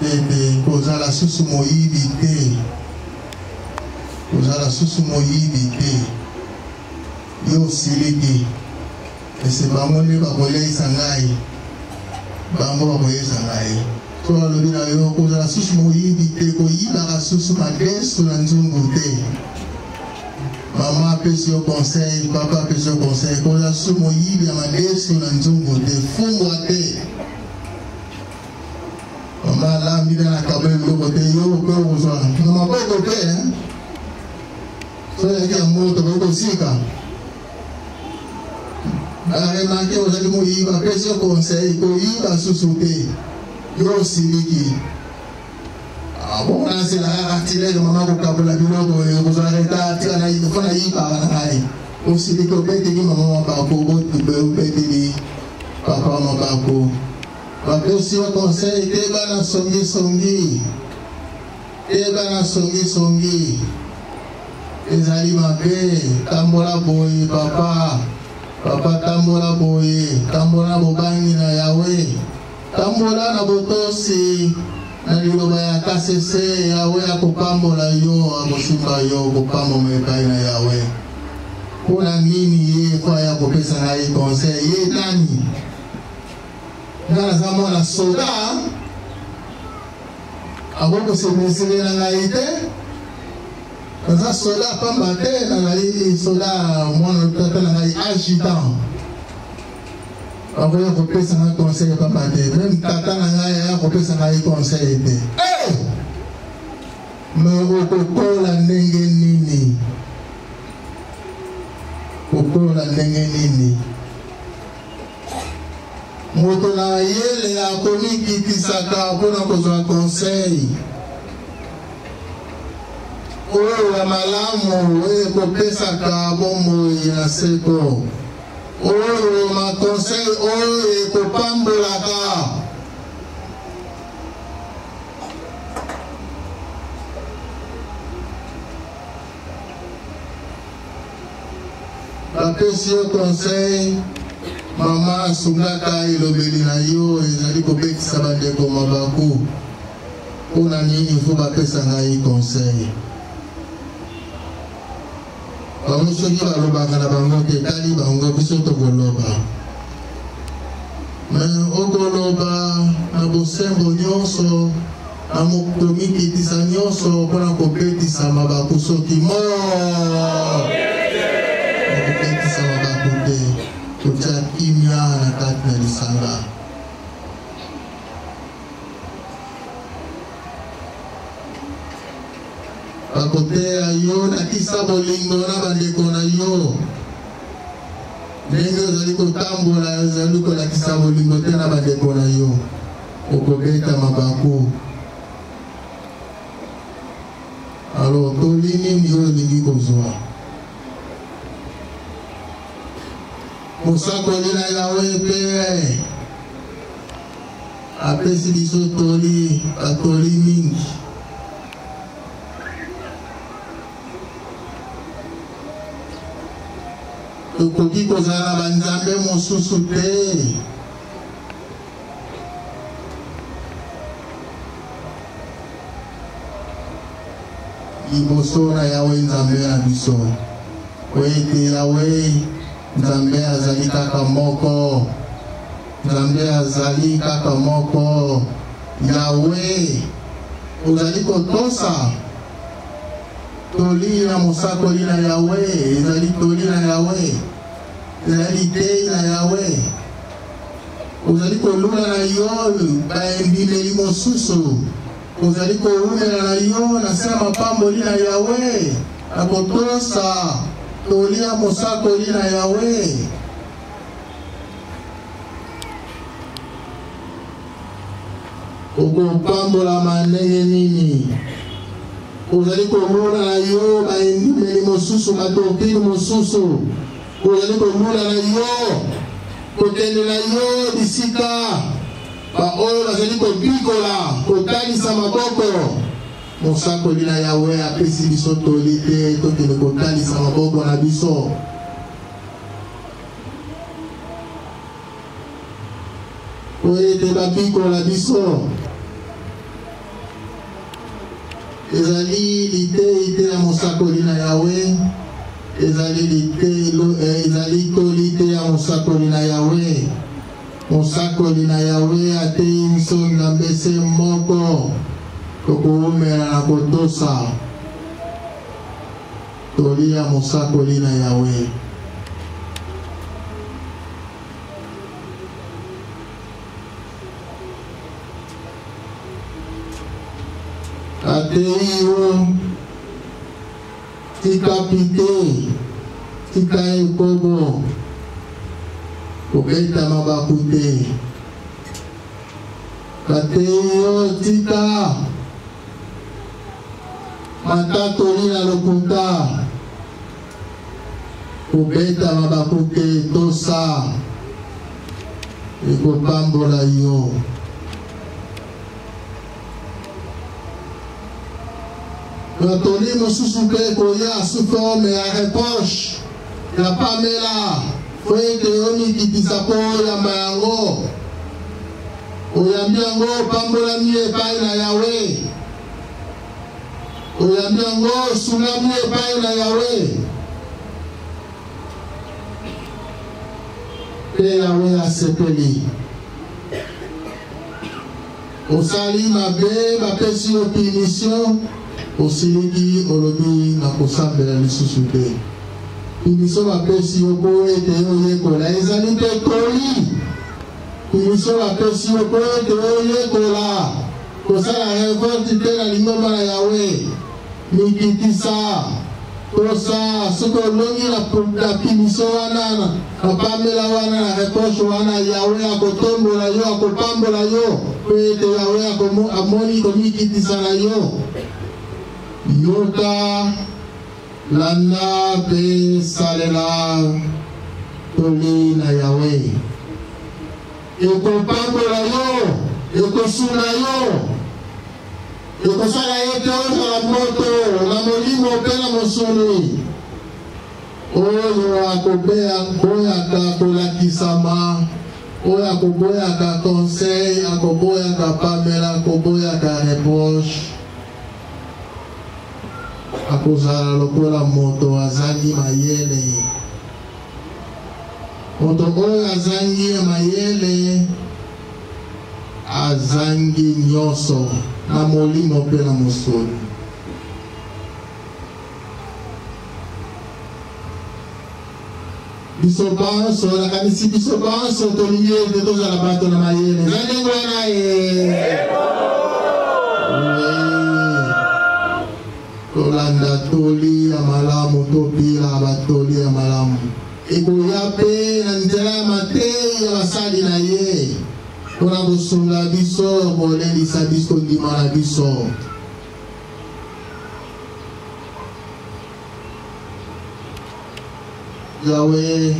[SPEAKER 8] de poser la sous moïbité, poser la sous moïbité, yo siliki, et c'est pas mon nez pas voler sangai, pas moi voler sangai. Toi le bien yo poser la sous moïbité, ko yiba la sous madesse sur l'anzunguté. Maman peut se conseil, papa peut se conseil. Quand la sous moïbi à ma déesse sur l'anzungu de fumboité. Maman là, mis dans la cabane de côté, yo, que vous en. Non, ma pas de paix, hein. C'est qu'il y a un mot de votre sika. Remarquez, vous allez moïbi, ma peut se conseil, qu'on y va sous-souter. Yo, siliki. Ah bon, là c'est la artillerie de maman au cap de la ville, vous arrêtez à tirer la île, on a eu par la aussi les copains qui disent maman par pour papa mon parcours. Parce que si on conseille, t'es bien à songi, t'es bien à songi, les aliments, tambola boy, papa tambola boy, tambola bobangi na Yahweh, tambola na botosi. Na liloba ya kasese Yawe akopambola yo akosimba yo kopambo mekai na Yawe. Kuna nini ye kwa ya kopesa na hii conseil ye nani? Ngana zamo na soda aboko se mesele na ngaite. Kaza soda pamba te na ngai soda mwana tata na ngai agitant. Après, on peut s'en conseiller pas mal. Même tata n'a on peut s'en conseiller. Mais au coco la nengenini. Coco la nengenini. Moto na yele ya komi kitisaka pour nous besoin conseil. Oh la malamu, oh kopesa ka bombo ina seko. Oh, ma conseil, oh, et kopambolaka. La question conseil, maman sungaka ilobeli na yo, ezali kobeki sabande ko mabaku. Pona nini faut bapesa ngai conseil. Bango soki balobaka na bango te tali bango biso tokoloba. Mais okoloba na bosembo nyonso na mokomikitisa nyonso mpona kopetisa mabaku soki mo kopetisa mabaku te kotia kimia na kati na lisanga. Bakotea yo nakisa bolingo na bandeko na yo. Ndenge ozali kotambola ozali kolakisa bolingo te na bandeko na yo. Okobeta mabaku. Alors tolini nini oyo olingi kozwa. Mosakoli na Yawe mpe apesi biso toli batoli mingi. Tokoki kozala banzambe mosusu te. liboso na Yawe Nzambe na biso. Ete Yawe Nzambe azali kaka moko. Nzambe azali kaka moko. Yawe ozali kotosa toli na mosakoli na Yawe, ezali toli na Yawe, ezali tei na Yawe. Ozali kolula na yo baembimeli mosusu, ozali kolumela na yo na se ya mapamboli na Yawe, na kotosa toli ya mosakoli na Yawe. Okopambola manenge nini? Ozali komona na yo baendimeli mosusu, badoktrine mosusu. Ozali komona na yo kokende na yo bisika baoyo bazali kobikola kotalisa maboko. Mosakoli na Yawe apesi biso toli te tokende kotalisa maboko na biso. Oyete babikola biso. Ezali lite na mosakoli na Yawe, ezali tolite ya mosakoli na Yawe. Mosakoli na Yawe atei biso Nzambe se moko, tokoumela na kotosa toli ya mosakoli na Yawe. Ateo tika pite tika ekobo kobeta mabakute. Ateo tika matatoli na lokuta kobeta mabakute tosa ekopambola yo. Toli mosusu pe koya souffle ya reproche ya pamela foi de oni kitisa po ya mango oyambi yango pambola mie pai na Yawe, oyambi yango sula mie pai na Yawe. Pe Yawe asepeli osali mabe bapesi yo punition. Osiliki olobi na kosambela lisusu te. Punition bapesi yo po ete yo yekola ezali te toli. Punition bapesi yo po ete yo yekola kosala révolte te na lingomba na Yawe. Mikitisa tosa soki olongi na punition wana na pamela wana na reproche wana, Yawe akotombola yo, akopambola yo po ete Yawe amoni komikitisa na yo. Yoka landa pe salela toli na Yawe. Ekopambola yo, ekosuna yo, ekosala yo te ozala moto na molimo pe na mosuni. Oyo akoboyaka kolakisama, oyo akoboyaka conseil, akoboyaka pamela, akoboyaka reproche. Akozala lokola moto azangi mayele. Moto oyo azangi mayele azangi nyonso na molimo pe na mosuni. Biso banso nakanisi biso banso tolingi ete tozala bato na mayele. Zandengo wana tolanda toli ya malamu, topila batoli ya malamu. Ekoya pe na nzela ya mateyi ya basali na ye mpona kosunga biso, kolelisa biso ndima na biso. Yawe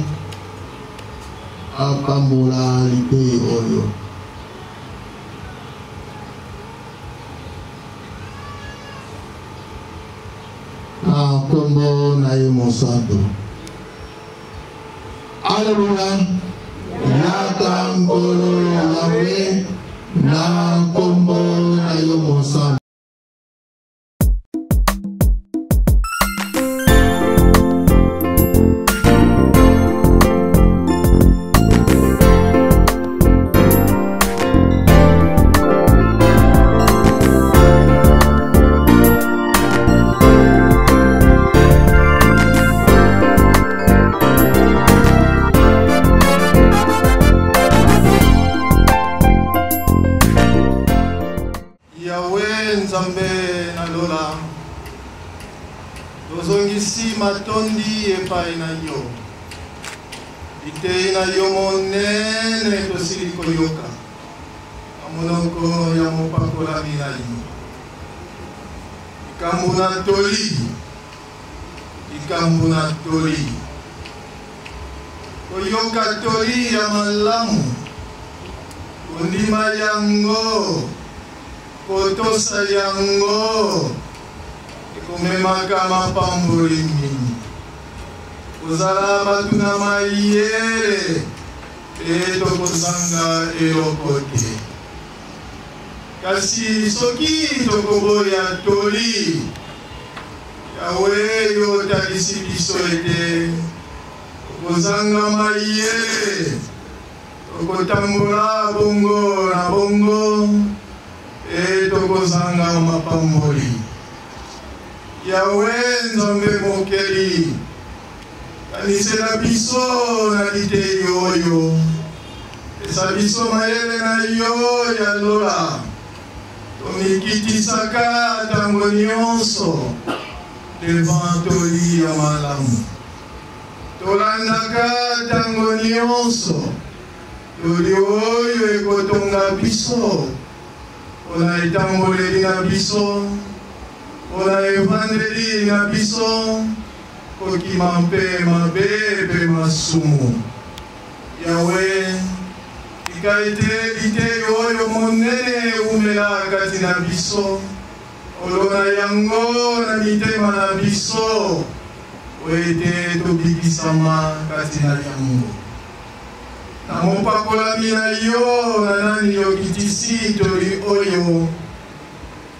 [SPEAKER 8] apambola liteyi oyo. Na kombo na ye mosanto. Alleluia. Yaka ngolo Yawe na kombo na ye mosanto. na lola tozongisi matondi epai na yo itei na yo monene tosili koyoka na monoko ya mopakolami na yo likambo na toli koyoka toli ya malamu kondima yango kotosa yango ekomemaka mapamboli mingi kozala batuna mayele mpe tokozanga eloko te kasi soki tokoboya toli yawe yo otalisi biso ete tokozanga mayele tokotambola bongo na bongo e tokozanga mapamboli yawe nzambe mokeli kanisela biso na liteli oyo esa biso mayele na yo ya lola tomikitisaka ntango nyonso devant toli ya malamu tolandaka ntango nyonso toli oyo ekotonga biso mpona etamboleli na biso mpona evandeli na biso kokima mpe mabe mpe masumu yawe tika ete liteli oyo monene eumela kati na biso olona yango na mitema na biso po ete tobikisama kati na yango na mopakolami na yo na nani yokitisi toli oyo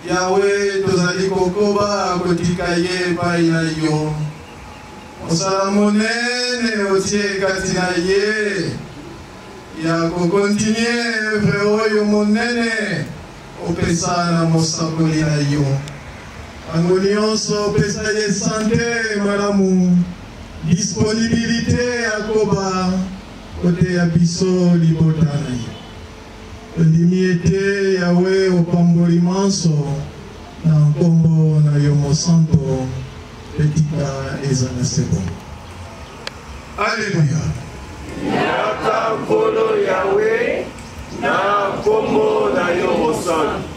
[SPEAKER 8] yawe tozali kokoba kotika ye epai na yo mosala monene otie kati na ye ya kokontinue evre oyo monene opesa na mosakoli na yo ntango nyonso opesa ye sante malamu disponibilité ya koba kote ya biso libota na ye ondimi ete yawe opamboli manso na nkombo na yo mosanto petika eza na sebo alleluya
[SPEAKER 1] yaka nkolo yawe na nkombo na yo mosanto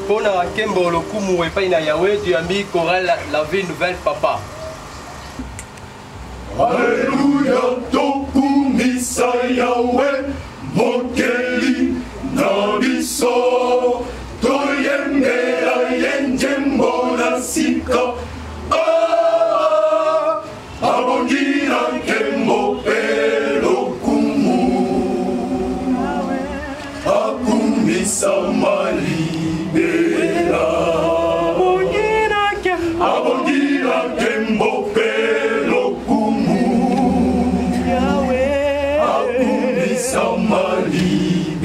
[SPEAKER 9] mpona nkembo lokumu epai na yawe tuyambi choral la vie nouvelle papa.
[SPEAKER 1] Alleluya tokumisa yawe mokeli na biso toyembela ye njembo na sika abongira nkembo mpe lokumu akumisa malibela abongira nkembo mpe Samalibela.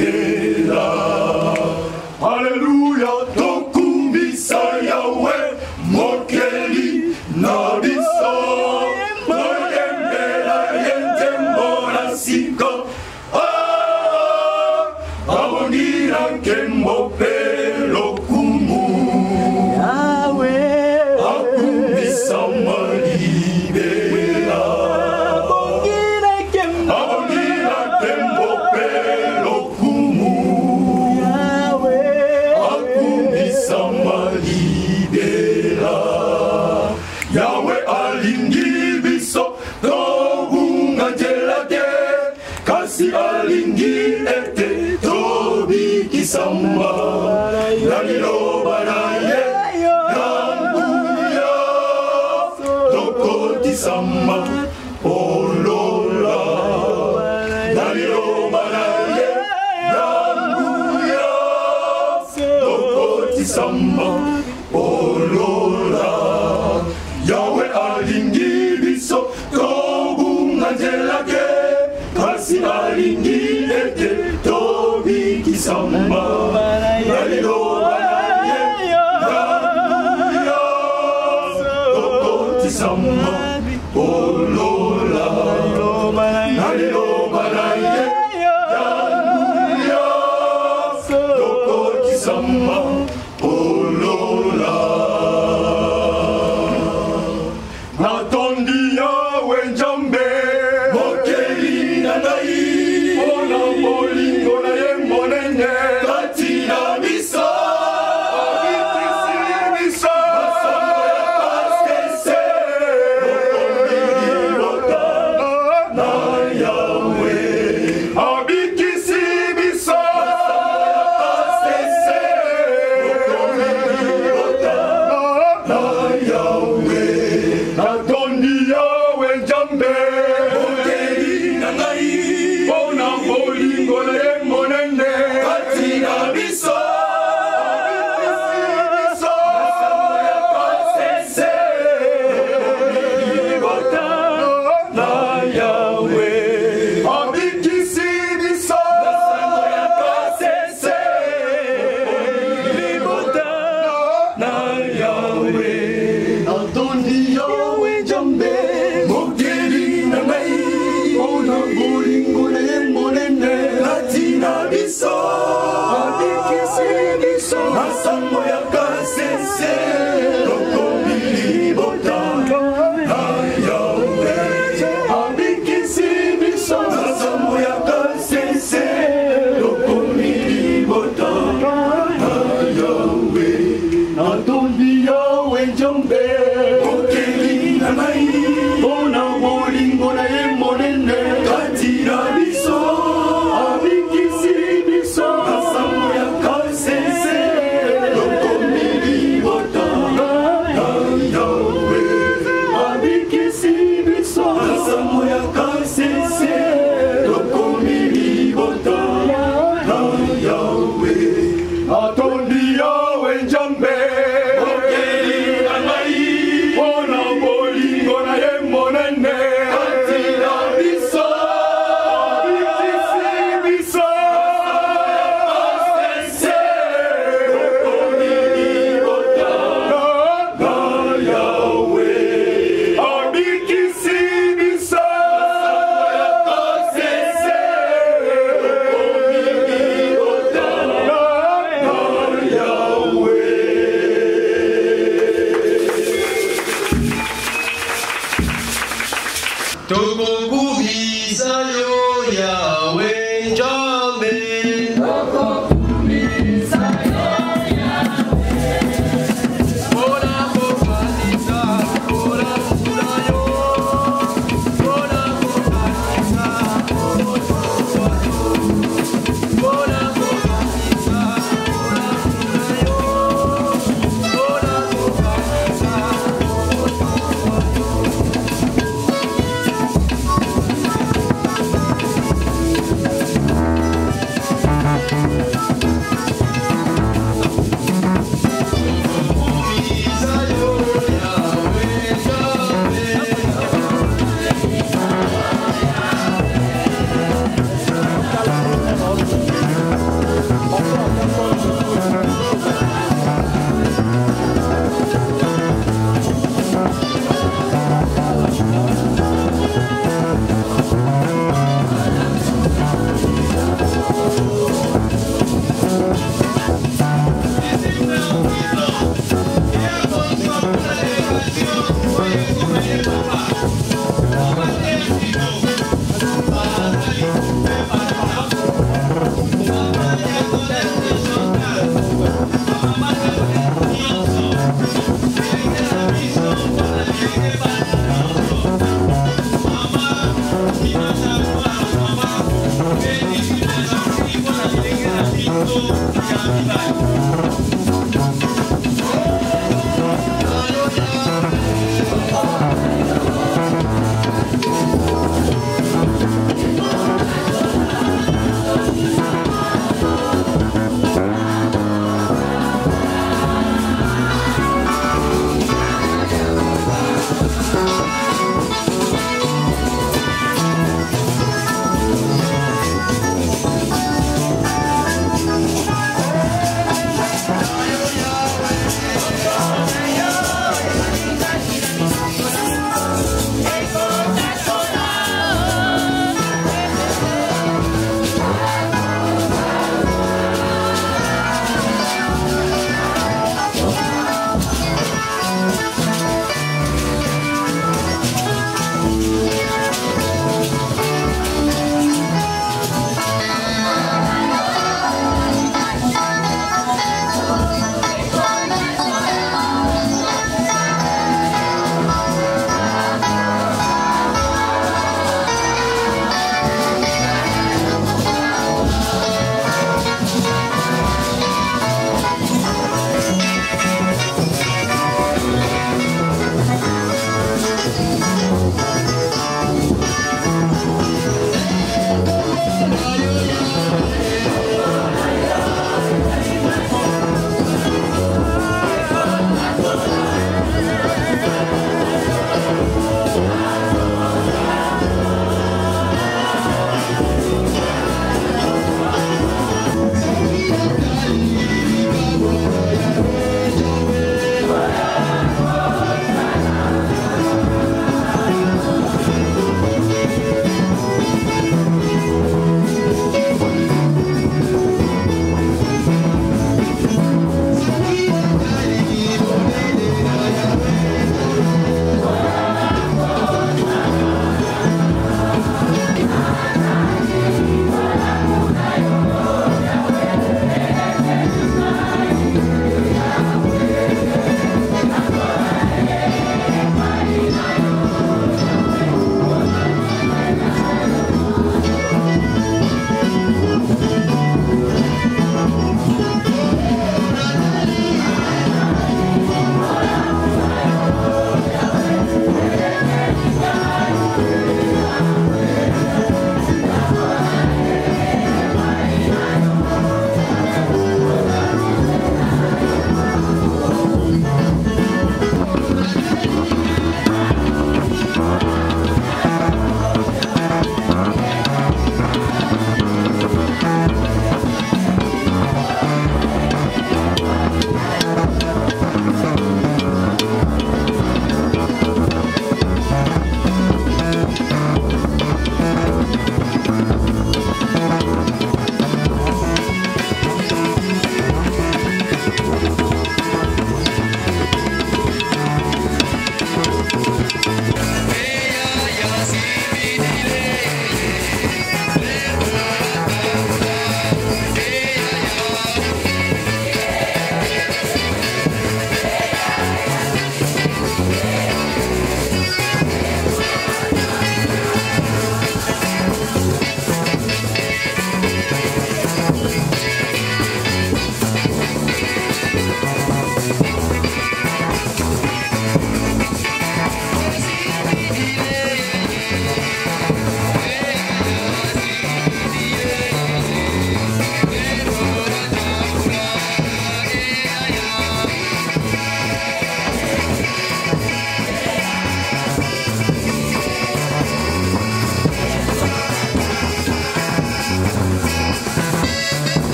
[SPEAKER 1] Alleluia, tokumbisa yawe mokeli na biso toyembela ye njembo na sika abongira nkembo mpe lokumu akumbisa malibela Yawe alingi biso tobunganjela te kasi alingi ete tobikisama na liloba na ye yanguya tokotisama olola na liloba na ye yanguya tokotisama olola Yawe alingi biso tobunganjelake kasi alingi ete tobikisama na liloba na ye yanguya tokotisama olola na liloba na ye yanguya tokotisama olola atondi yawe njombe okeli na ngai mpona bolingo na ye monene kati na biso abikisi biso na sango ya kasese lokomi libota na yawe abikisi biso na sango ya kasese lokomi libota na yawe atondi yawe njombe okeli na ngai mpona bolingo na ye monene kati na biso abikisi biso kasese lokomi libota na yawe abikisi biso kasese lokomi libota
[SPEAKER 5] Tokokubisa yo yawe njombe Tokokubisa yo yawe Bona kokanisa Bona kula yo Bona kokanisa Bona kokanisa Bona kula yo Bona kokanisa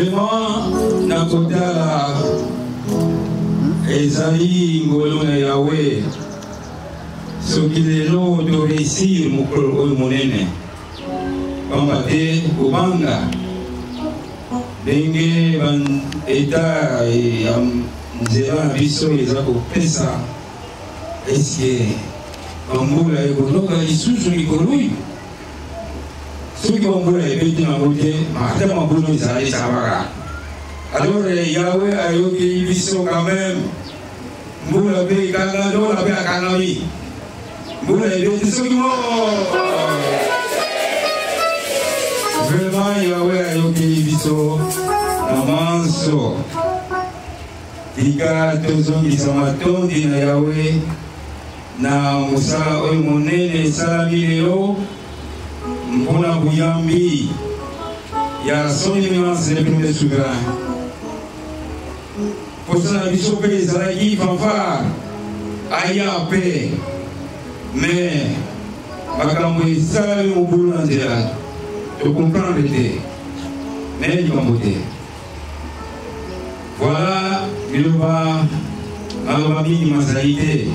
[SPEAKER 10] Vraiment, nakotala ezali ngolo na Yahweh. Soki lelo to réussir mokolo oyo monene. Pamba te kobanga ndenge eta ya nzela na biso eza kopesa eske bambula ekonoka lisusu likolo oyo. Soki bambula ebeti nango te ata mabulu ezali esabaka. Alors Yahweh ayoki biso quand même mbula mpe ekanga ndola mpe akangami mbula ebeti soki moko. Vraiment Yahweh ayoki biso na manso tika tozongisa matondi na Yahweh na mosala oyo monene esalami lelo mpona buyambi ya son éminence le premier souverain. Posa na biso mpe ezalaki fanfare aya mpe mais makambo esalami mobulu na nzela comprendre te mais likambo te. Voilà biloba maloba mingi mazali te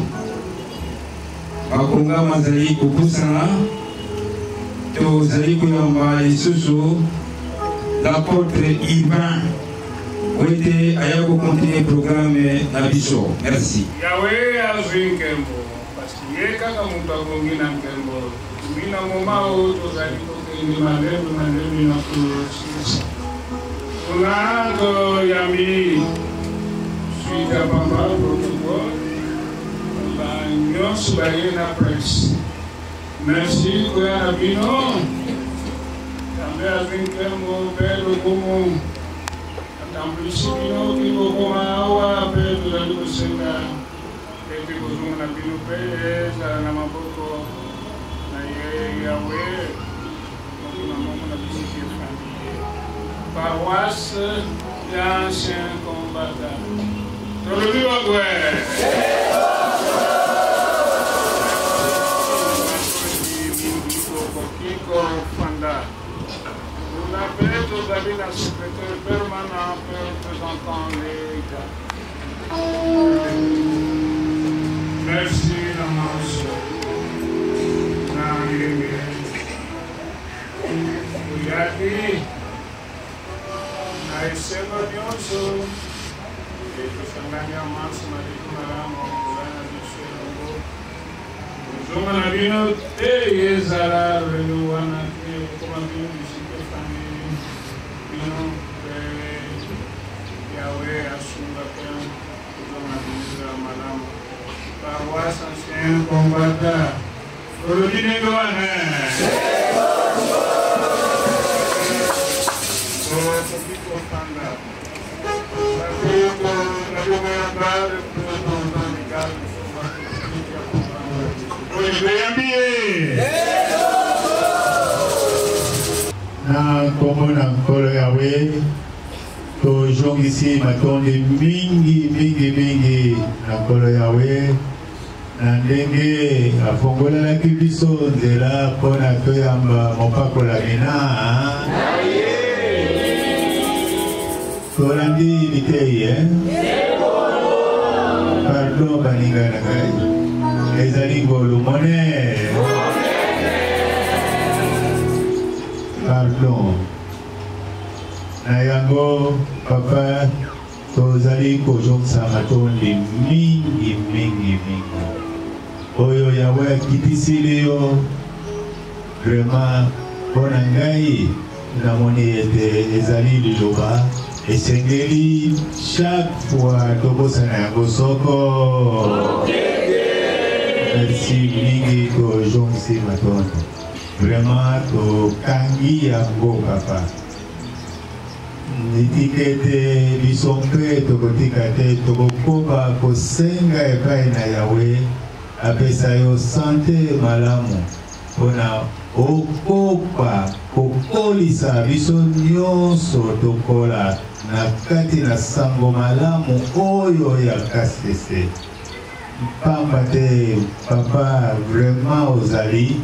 [SPEAKER 10] bakonga mazali kopusana tozali koyamba lisusu l'apôtre Ivan wete aya kocontinue programme na biso. Merci.
[SPEAKER 4] Yahweh azwi nkembo parce que ye kaka moto akongi na nkembo mina moma oyo tozali kokende malembe malembe na kosilisa onando yambi suika pamba protocole banyonso baye na presse. Merci koya na bino kambe azwi nkembo mpe lokumu atambulishi bino kikokoma awa mpe tozali kosenga ete kozonga na bino mpe ezala na maboko na ye Yahweh mokima moko na bisiki efamille paroisse ya ancien combattant tolobi bagwe Kiko Fanda. Nous l'appelons tozali na secrétaire permanent représentant les gars. Merci la manche. Uyaki na isema nyonso etosanganya manso na liku malamu kozala biso elongo kozonga na bino te ezala reno wana te okoma bino bisika famille bino mpe Yahweh asunga mpe kozonga na bino ezala malamu paroisse ancien combattant olobi ndenge wana
[SPEAKER 5] na kombo na nkolo Yahweh tozongisi matonde mingi na nkolo Yahweh na ndenge afongolalaki biso nzela mpona toyamba mopakolami na tolandi litei pardon baninga na ngai ezali ngolu mone pardon na yango papa tozali kozongisa matondi mingi oyo Yahweh akitisili yo vraiment mpona ngai namoni ete ezali liloba esengeli chaque fois tobosana yango soko merci mingi tozongisi matondo vraiment tokangi yango papa etikete biso mpe tokotika te tokokoba kosenga epai na Yahweh apesa yo sante malamu mpona okopa kokolisa biso nyonso tokola na kati na sango malamu oyo ya kasese pamba te papa vraiment ozali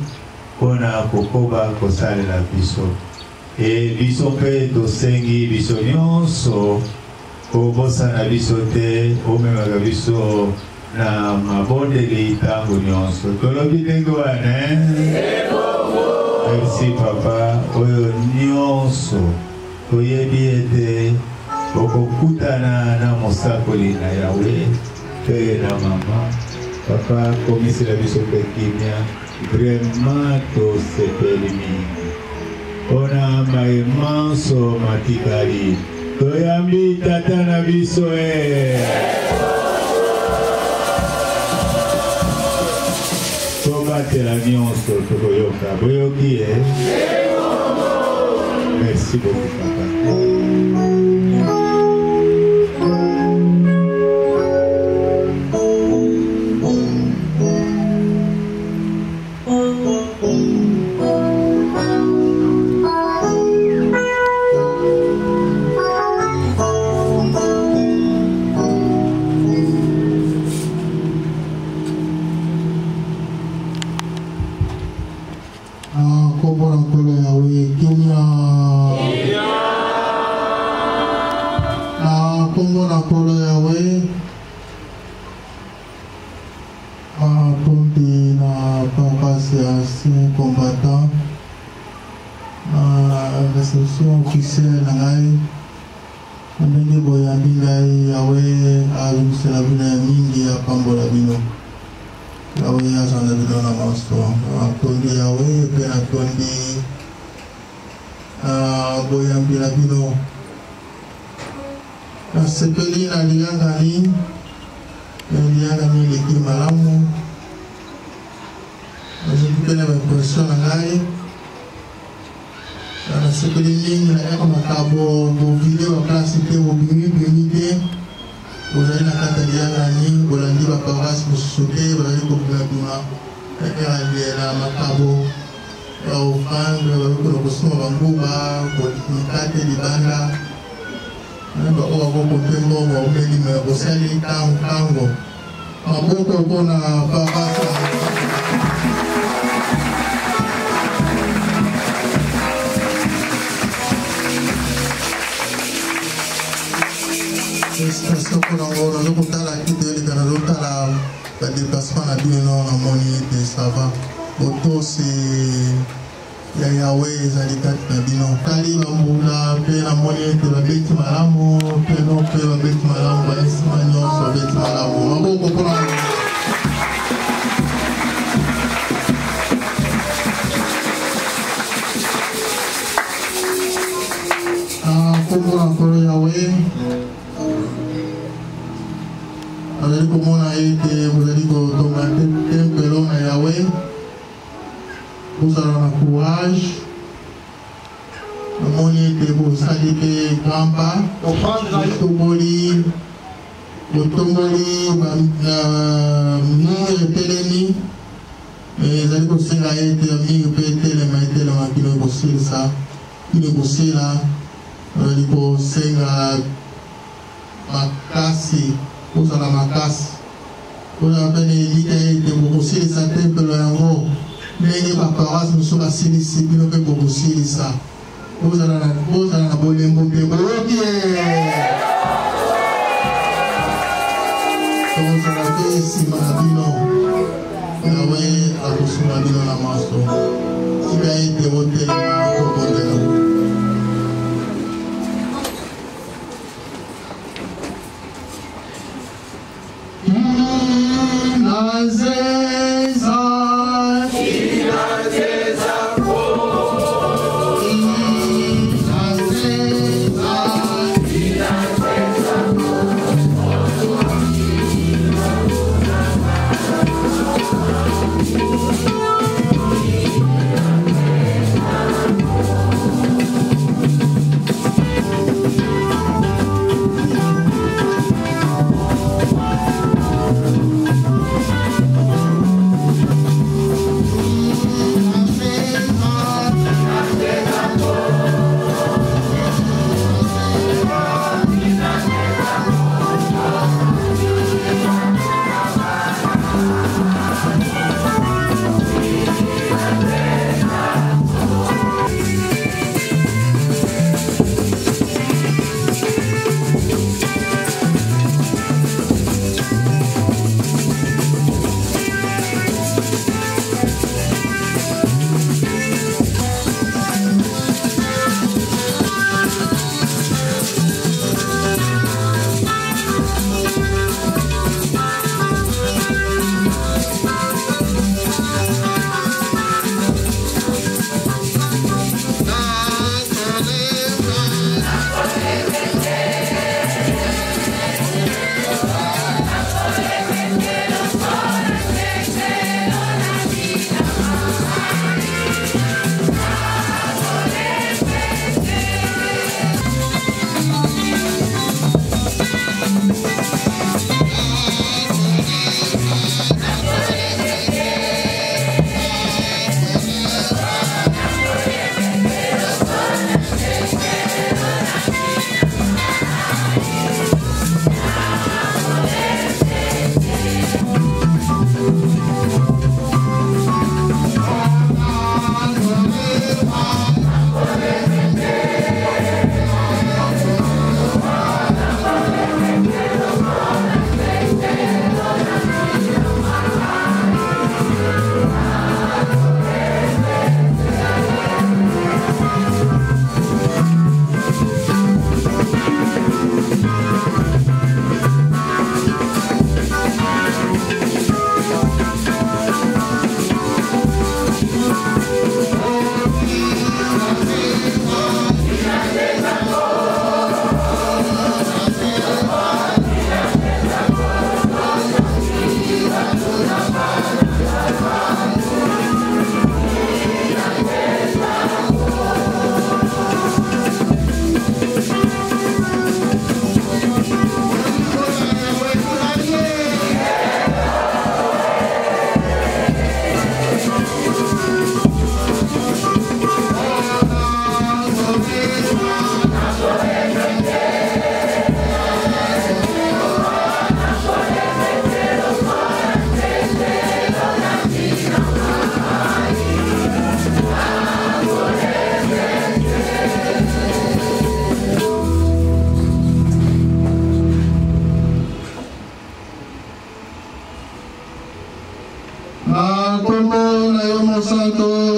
[SPEAKER 5] mpona kokoba kosalela biso et biso mpe tosengi biso nyonso kobosana biso te omemaka biso na mabondeli ntango nyonso tolobi ndenge wana merci papa oyo nyonso toyebi ete okokutana na mosakoli na yawe mpe na mama papa komisela biso mpe kimia vraiment tosepeli mingi mpona maemanso matikali toyambi tata na biso tobatela nyonso tokoyoka boyoki merci beaucoup papa.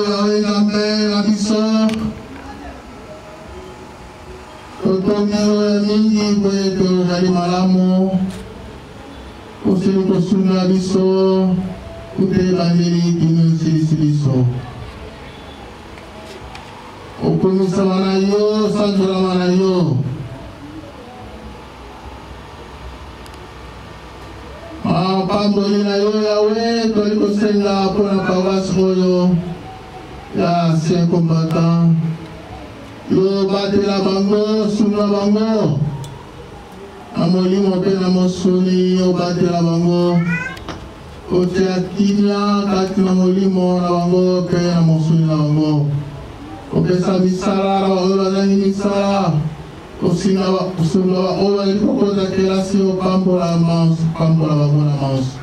[SPEAKER 8] Yahweh Nzambe na biso. Totomio ya mingi po ete ozali malamu. Osili kosunga biso. Kute ebandeli kino esilisi biso. Okumisama na yo, sanzolama na yo. Pamboli na yo Yahweh, toli kosenga mpona paroisse oyo ya ancien combattant. Yo batela bango, sunga bango. Na molimo mpe na mosuni yo batela bango. Otia kimia kati na molimo na bango mpe na mosuni na bango. Opesa misala na bango bazangi misala. Osinga ba oba likokoza kelasi opambola manso, pambola bango na manso.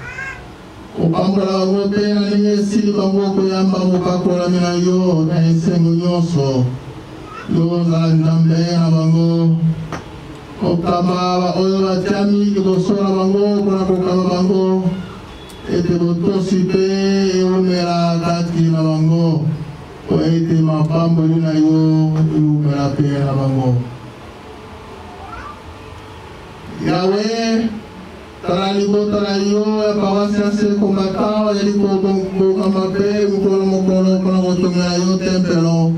[SPEAKER 8] Opambola bango mpe na ndenge esili bango koyamba mopakolami na yo na esengo nyonso. Yo ozala Nzambe na bango. Okamba oyo batiami liboso na bango mpona kokamba bango. Ete botosi mpe eumela kati na bango. Po ete mapamboli na yo eumela mpe na bango. Yahweh, tala libota na yo ya paroisse ancien combattant wazali kokamba mpe mokolo mokolo mpona kotomela yo tempelo.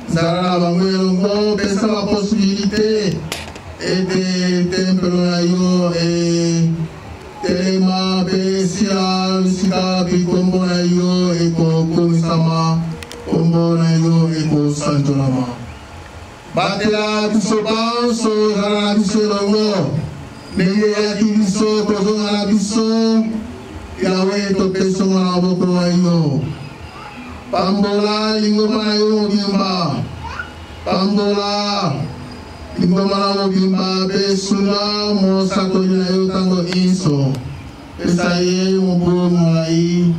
[SPEAKER 8] Zala na bango elongo pesa ba possibilité ete tempelo na yo telema mpe sila bisika bikombo na yo ekokomisama, kombo na yo ekosanjolama. Batela biso banso zala na biso elongo. Ndenge yaki biso kozonga na biso Yahweh topesonga na maboko na yo. Pambola lingoma na yo mobimba. Pambola lingoma na mobimba mpe sunga mosakoli na yo ntango nyonso. Pesa ye mobulu molai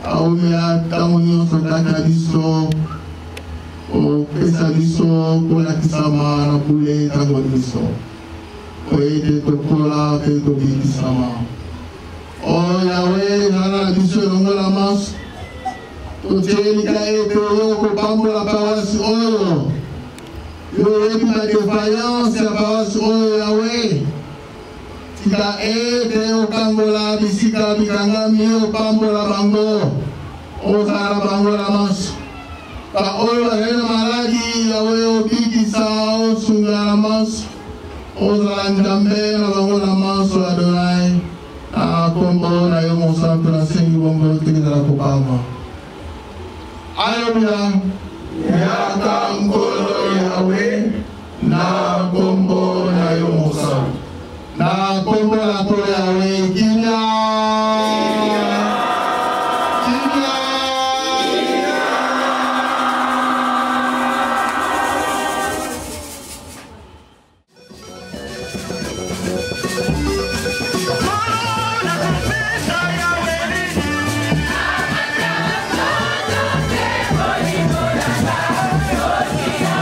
[SPEAKER 8] aomela ntango nyonso kati na biso. Opesa biso kolakisama na bule ntango nyonso. Oete tokola pe tobikisama. O Yahweh zala na biso elongo na manso. Totielika ete oyo kopambola paroisse oyo. Yo oyebi na défaillance ya paroisse oyo Yahweh. Tika ete okambola bisika bikangami opambola bango. Ozala bango na manso. Ba oyo bazali na maladi Yahweh obikisa osunga na manso. Ozala Nzambe na bango na manso Adonai. Na kombo na yo mosantu na sengi bongo tekizala kopama. Aleluya. Yaka nkolo Yahweh na kombo na yo mosantu. Na kombo na nkolo Yahweh kimia.
[SPEAKER 1] Yeah.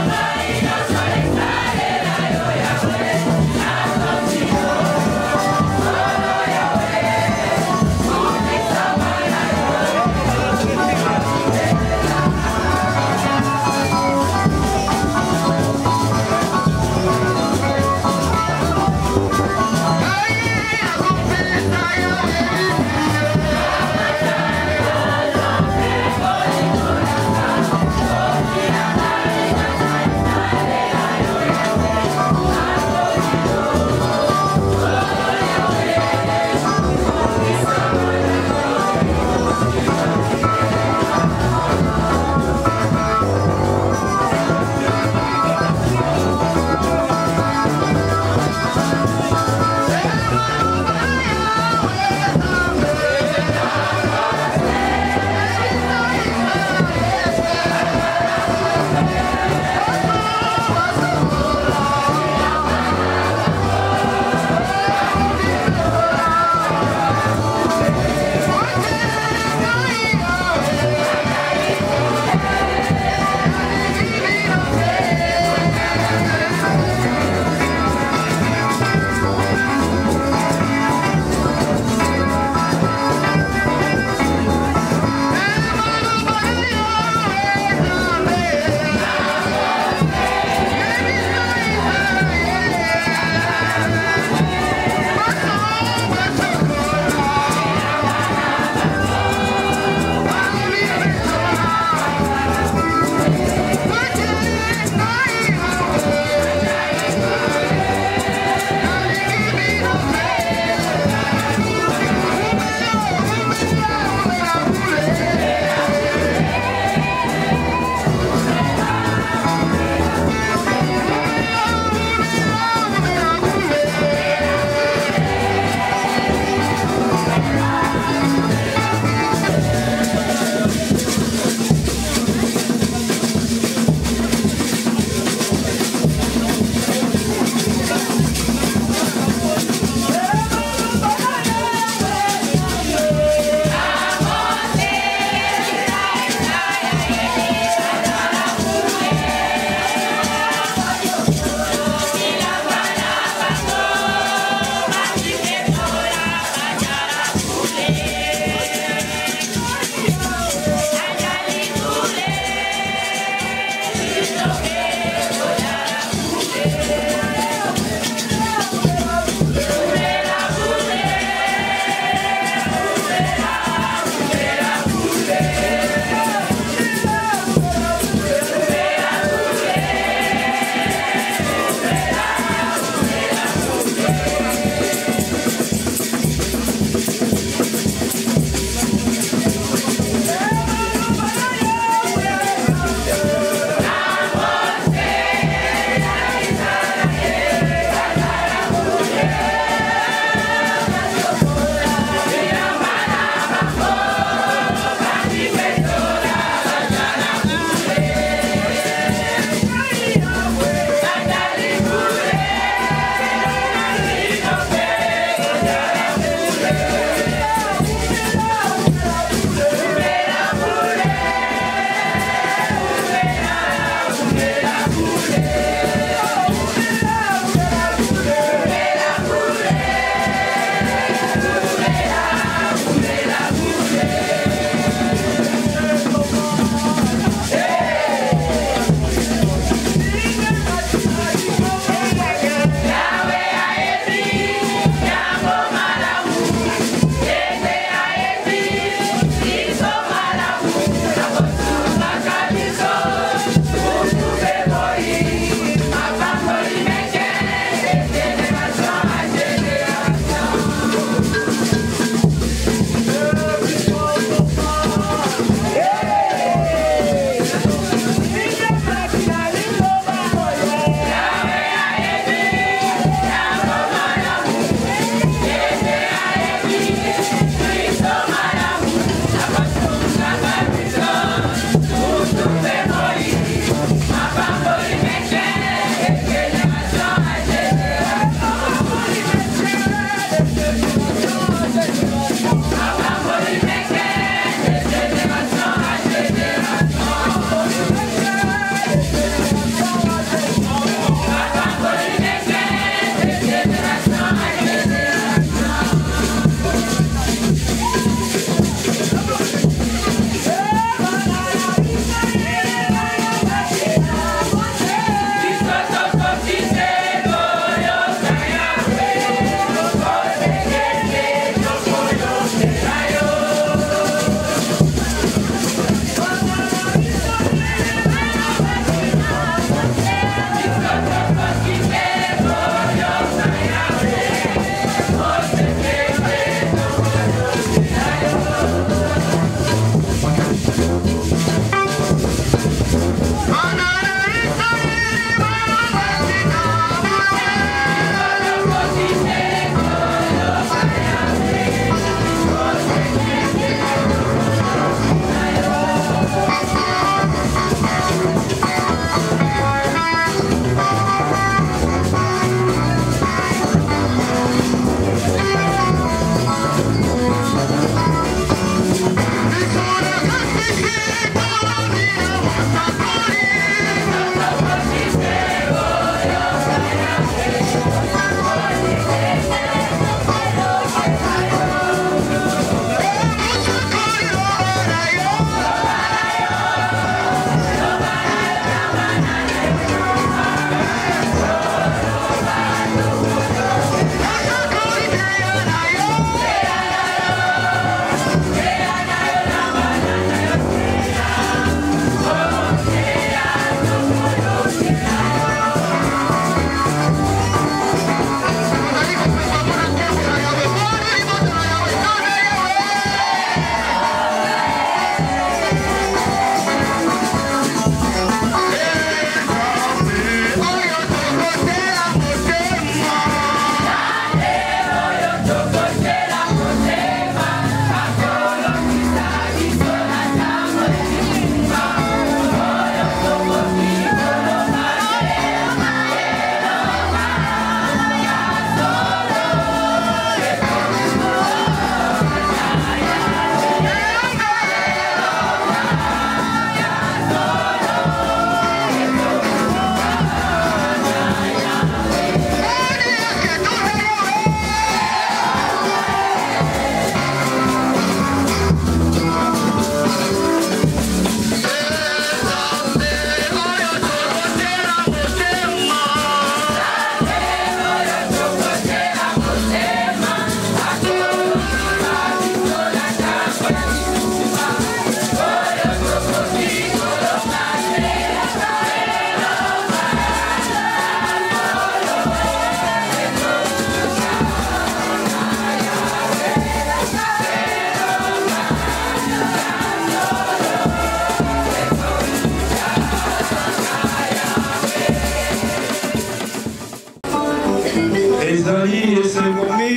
[SPEAKER 10] ezali esengomi.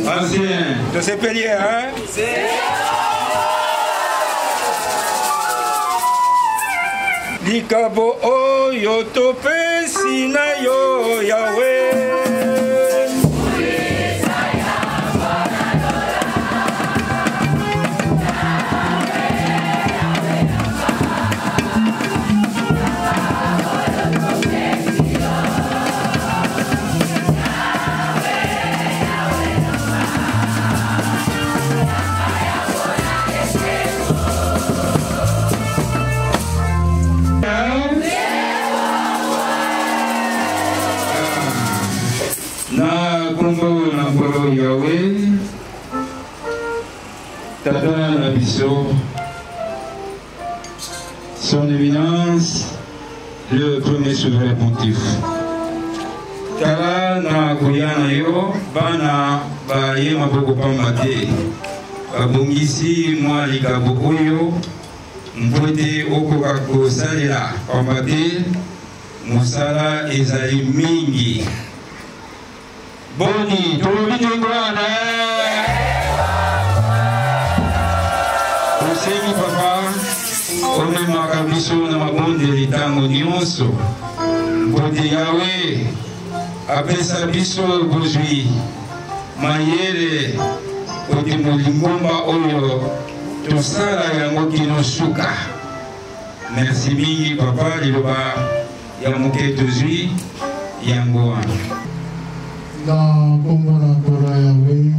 [SPEAKER 10] Ancien.
[SPEAKER 11] Tosepeli, hein? Likabo oyo topesi na yo Yahweh.
[SPEAKER 10] Yahweh, Tata Nabiso, son éminence, le premier souverain pontife. Tala na kuyana yo, bana ba ye maboko pambate, babongisi mwa likabo oyo, mpwete okoka kosalela pambate, mosala ezali mingi. Boni, tolobini ngwana. Osengi papa, omemaka biso na mabondeli ntango nyonso. Mpote Yawe apesa biso bozwi mayele kote molingomba oyo tosala yango kino suka. Merci mingi papa liloba ya moke tozwi yango wana.
[SPEAKER 8] Na Kongo na Kora Yahweh,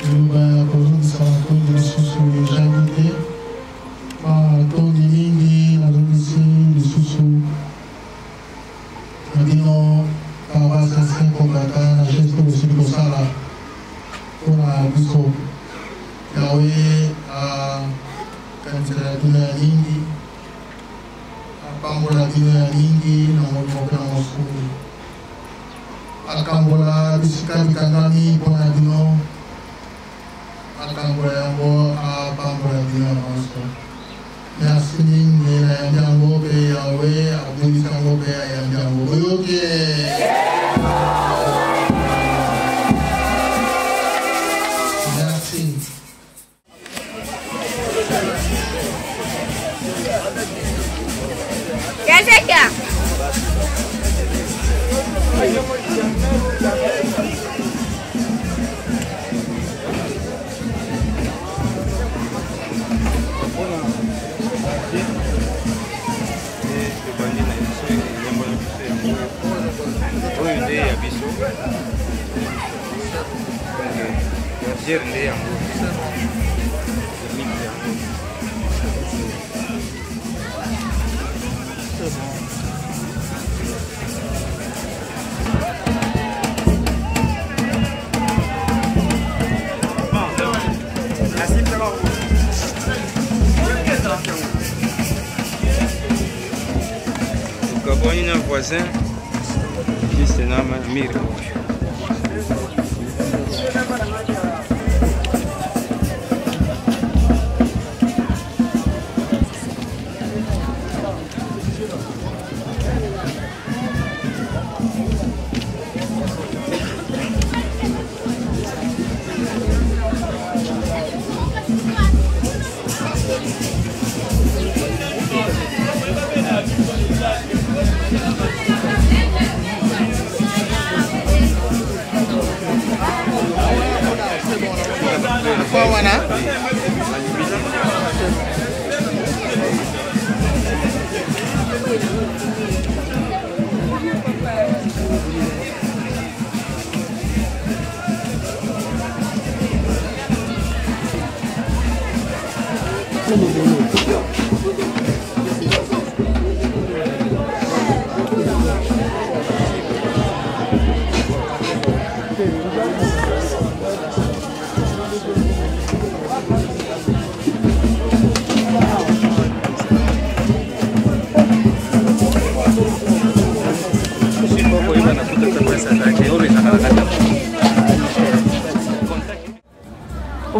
[SPEAKER 8] liloba ya kozongisa matondi lisusu ejabite, matondi mingi nazongisi lisusu na bino paroisse Saint Kokaka na geste osili kosala mpona biso. Yahweh akanisela bino ya mingi, apambola bino ya mingi na molimo mpe na mosuni. Akambola bisika bikangami mpona bino, akambola yango apambola bino nyonso. Merci mingi na yambi yango mpe Yawe abungisa yango mpe ayambi yango. Oyoki merci.
[SPEAKER 12] Jessica.
[SPEAKER 11] Gabonina voisin, qui se nomme Miro.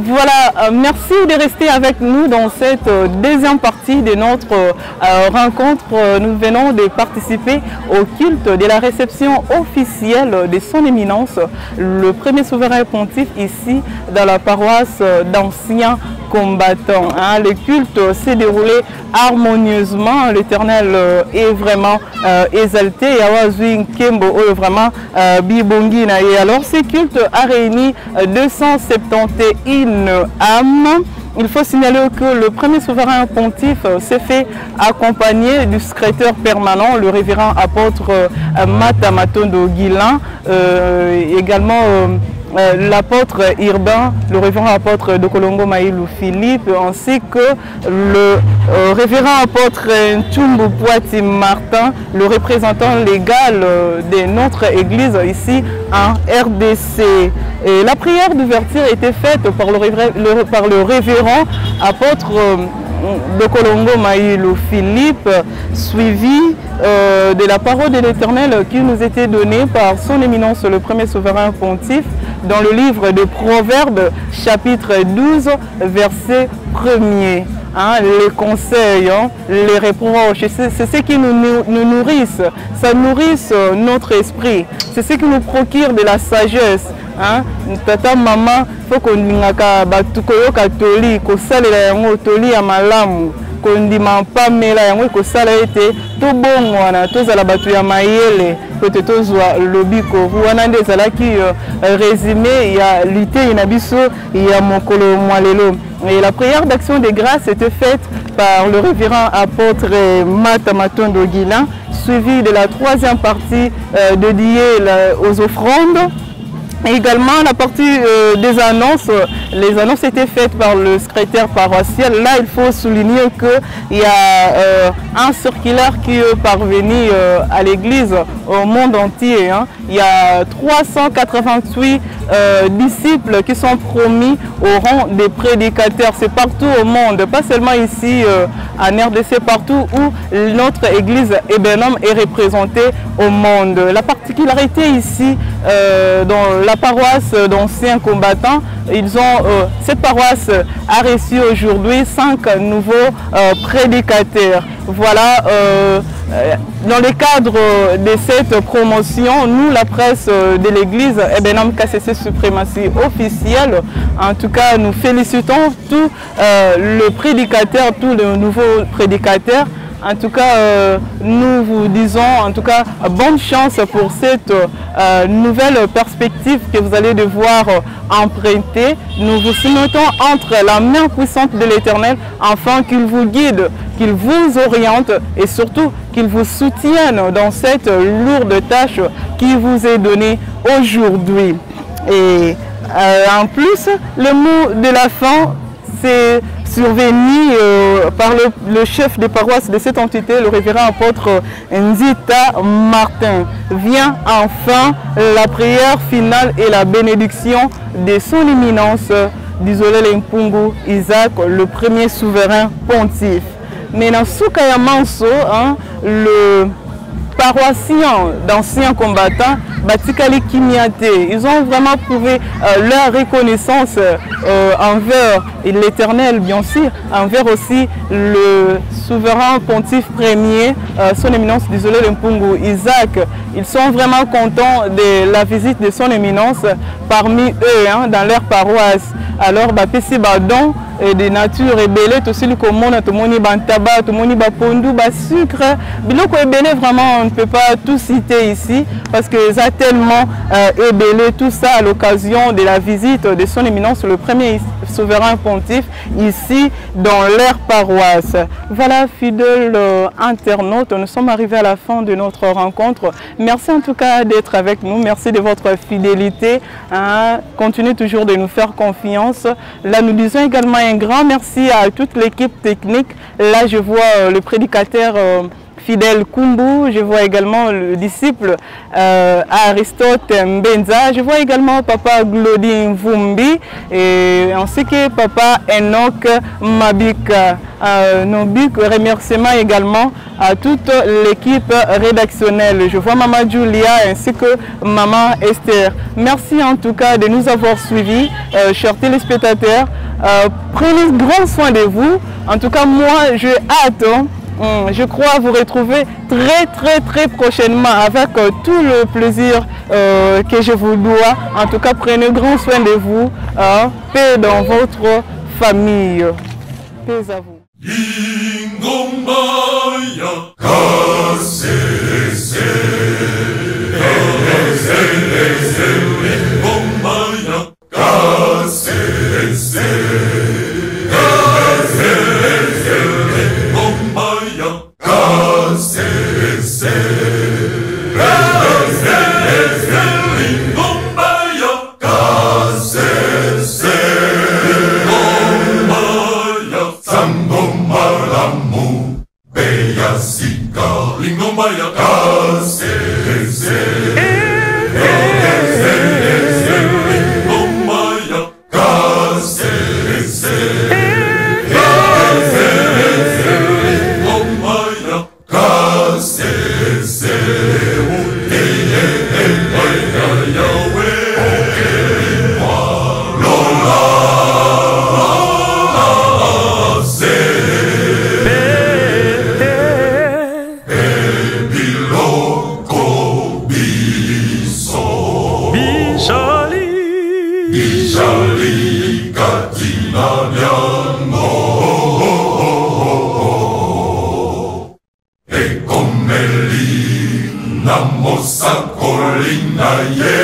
[SPEAKER 2] Voilà, merci de rester avec nous dans cette deuxième partie de notre rencontre. Nous venons de participer au culte de la réception officielle de son éminence, le premier souverain pontife ici dans la paroisse d'anciens combattants. Le culte s'est déroulé harmonieusement, l'Éternel est vraiment exalté. Vraiment Bibongina. Et alors ce culte a réuni 271 âmes. Il faut signaler que le premier souverain pontife s'est fait accompagner du secrétaire permanent, le révérend apôtre Mata Matondo Guilain, également l'apôtre urbain, le révérend apôtre de Kolongo Maïlou Philippe, ainsi que le révérend apôtre Ntumbu Poiti Martin, le représentant légal de notre église ici en RDC. Et la prière d'ouverture était faite par le révérend apôtre de Kolongo Maïlou Philippe, suivi de la parole de l'Éternel qui nous était donnée par son éminence le premier souverain pontife dans le livre de Proverbes chapitre 12 verset 1er. Les conseils, les reproches, c'est ce qui nous nourrissent, ça nourrit notre esprit, c'est ce qui nous procure de la sagesse. Tata maman faut qu'on ngaka batukoyo katoli ko salela yango toli ya malamu ko ndima pamela yango ko sala ete to bongwana to zala batu ya mayele peut to zwa lobiko wana nde zala ki résumé ya lité na biso ya mokolo mwalelo. Et la prière d'action de grâce était faite par le révérend apôtre Mata Matondo Guilain, suivi de la troisième partie dédiée aux offrandes. Et également la partie des annonces, les annonces étaient faites par le secrétaire paroissial. Là, il faut souligner qu'il y a un circulaire qui est parvenu à l'église au monde entier. Il y a 388 disciples qui sont promis au rang des prédicateurs. C'est partout au monde, pas seulement ici en RDC, partout où notre église Ebenom est représentée au monde. La particularité ici, dans la paroisse d'anciens combattants, cette paroisse a reçu aujourd'hui 5 nouveaux prédicateurs. Voilà, dans le cadre de cette promotion, nous, la presse de l'église Ebenom KCC Suprématie officielle, en tout cas, nous félicitons tous les prédicateurs, tous les nouveaux prédicateurs. En tout cas, nous vous disons en tout cas bonne chance pour cette nouvelle perspective que vous allez devoir emprunter. Nous vous soumettons entre la main puissante de l'Éternel afin qu'il vous guide, qu'il vous oriente et surtout qu'il vous soutienne dans cette lourde tâche qui vous est donnée aujourd'hui. Et en plus, le mot de la fin, c'est survenu par le chef de paroisse de cette entité, le révérend apôtre Nzita Martin. Vient enfin la prière finale et la bénédiction de son éminence d'Isolé Mpungu Isaac, le premier souverain pontife. Mais dans Soukaya Manso, le paroissiens d'anciens combattants, Batikali Kimiate, ils ont vraiment prouvé leur reconnaissance envers l'Éternel, bien sûr, envers aussi le souverain pontife premier, son éminence d'Isolé Mpungu Isaac. Ils sont vraiment contents de la visite de son éminence parmi eux, dans leur paroisse. Alors, Bapesi Badon, de nature ébélée, tout celui qu'on monte, tout le monde est tabac, tout le monde est pondu, sucre. Biloko ébélé, vraiment, on ne peut pas tout citer ici parce que ça a tellement ébélé tout ça à l'occasion de la visite de son éminence, le premier souverain pontife, ici dans leur paroisse. Voilà, fidèles internautes, nous sommes arrivés à la fin de notre rencontre. Merci en tout cas d'être avec nous, merci de votre fidélité. Continuez toujours de nous faire confiance. Là, nous disons également un grand merci à toute l'équipe technique. Là, je vois le prédicateur Fidèle Kumbu, je vois également le disciple Aristote Mbenza, je vois également Papa Glodin Vumbi, et ainsi que Papa Enoch Mabika. Nos big remerciements également à toute l'équipe rédactionnelle. Je vois Maman Julia ainsi que Maman Esther. Merci en tout cas de nous avoir suivis, chers téléspectateurs. Prenez grand soin de vous. En tout cas, moi, je hâte. Je crois vous retrouver très prochainement avec tout le plaisir que je vous dois. En tout cas, prenez grand soin de vous. Paix dans votre famille. Paix à vous.
[SPEAKER 1] Ingombaya kasese Ingombaya kasese Ingombaya kasese Ingombaya kasese Malamu, Beya Sika, Ingombaya Kasese, Ingombaya Kasese, Ingombaya Kasese, Bijali katina nyango Ekomeli namosa kolina ye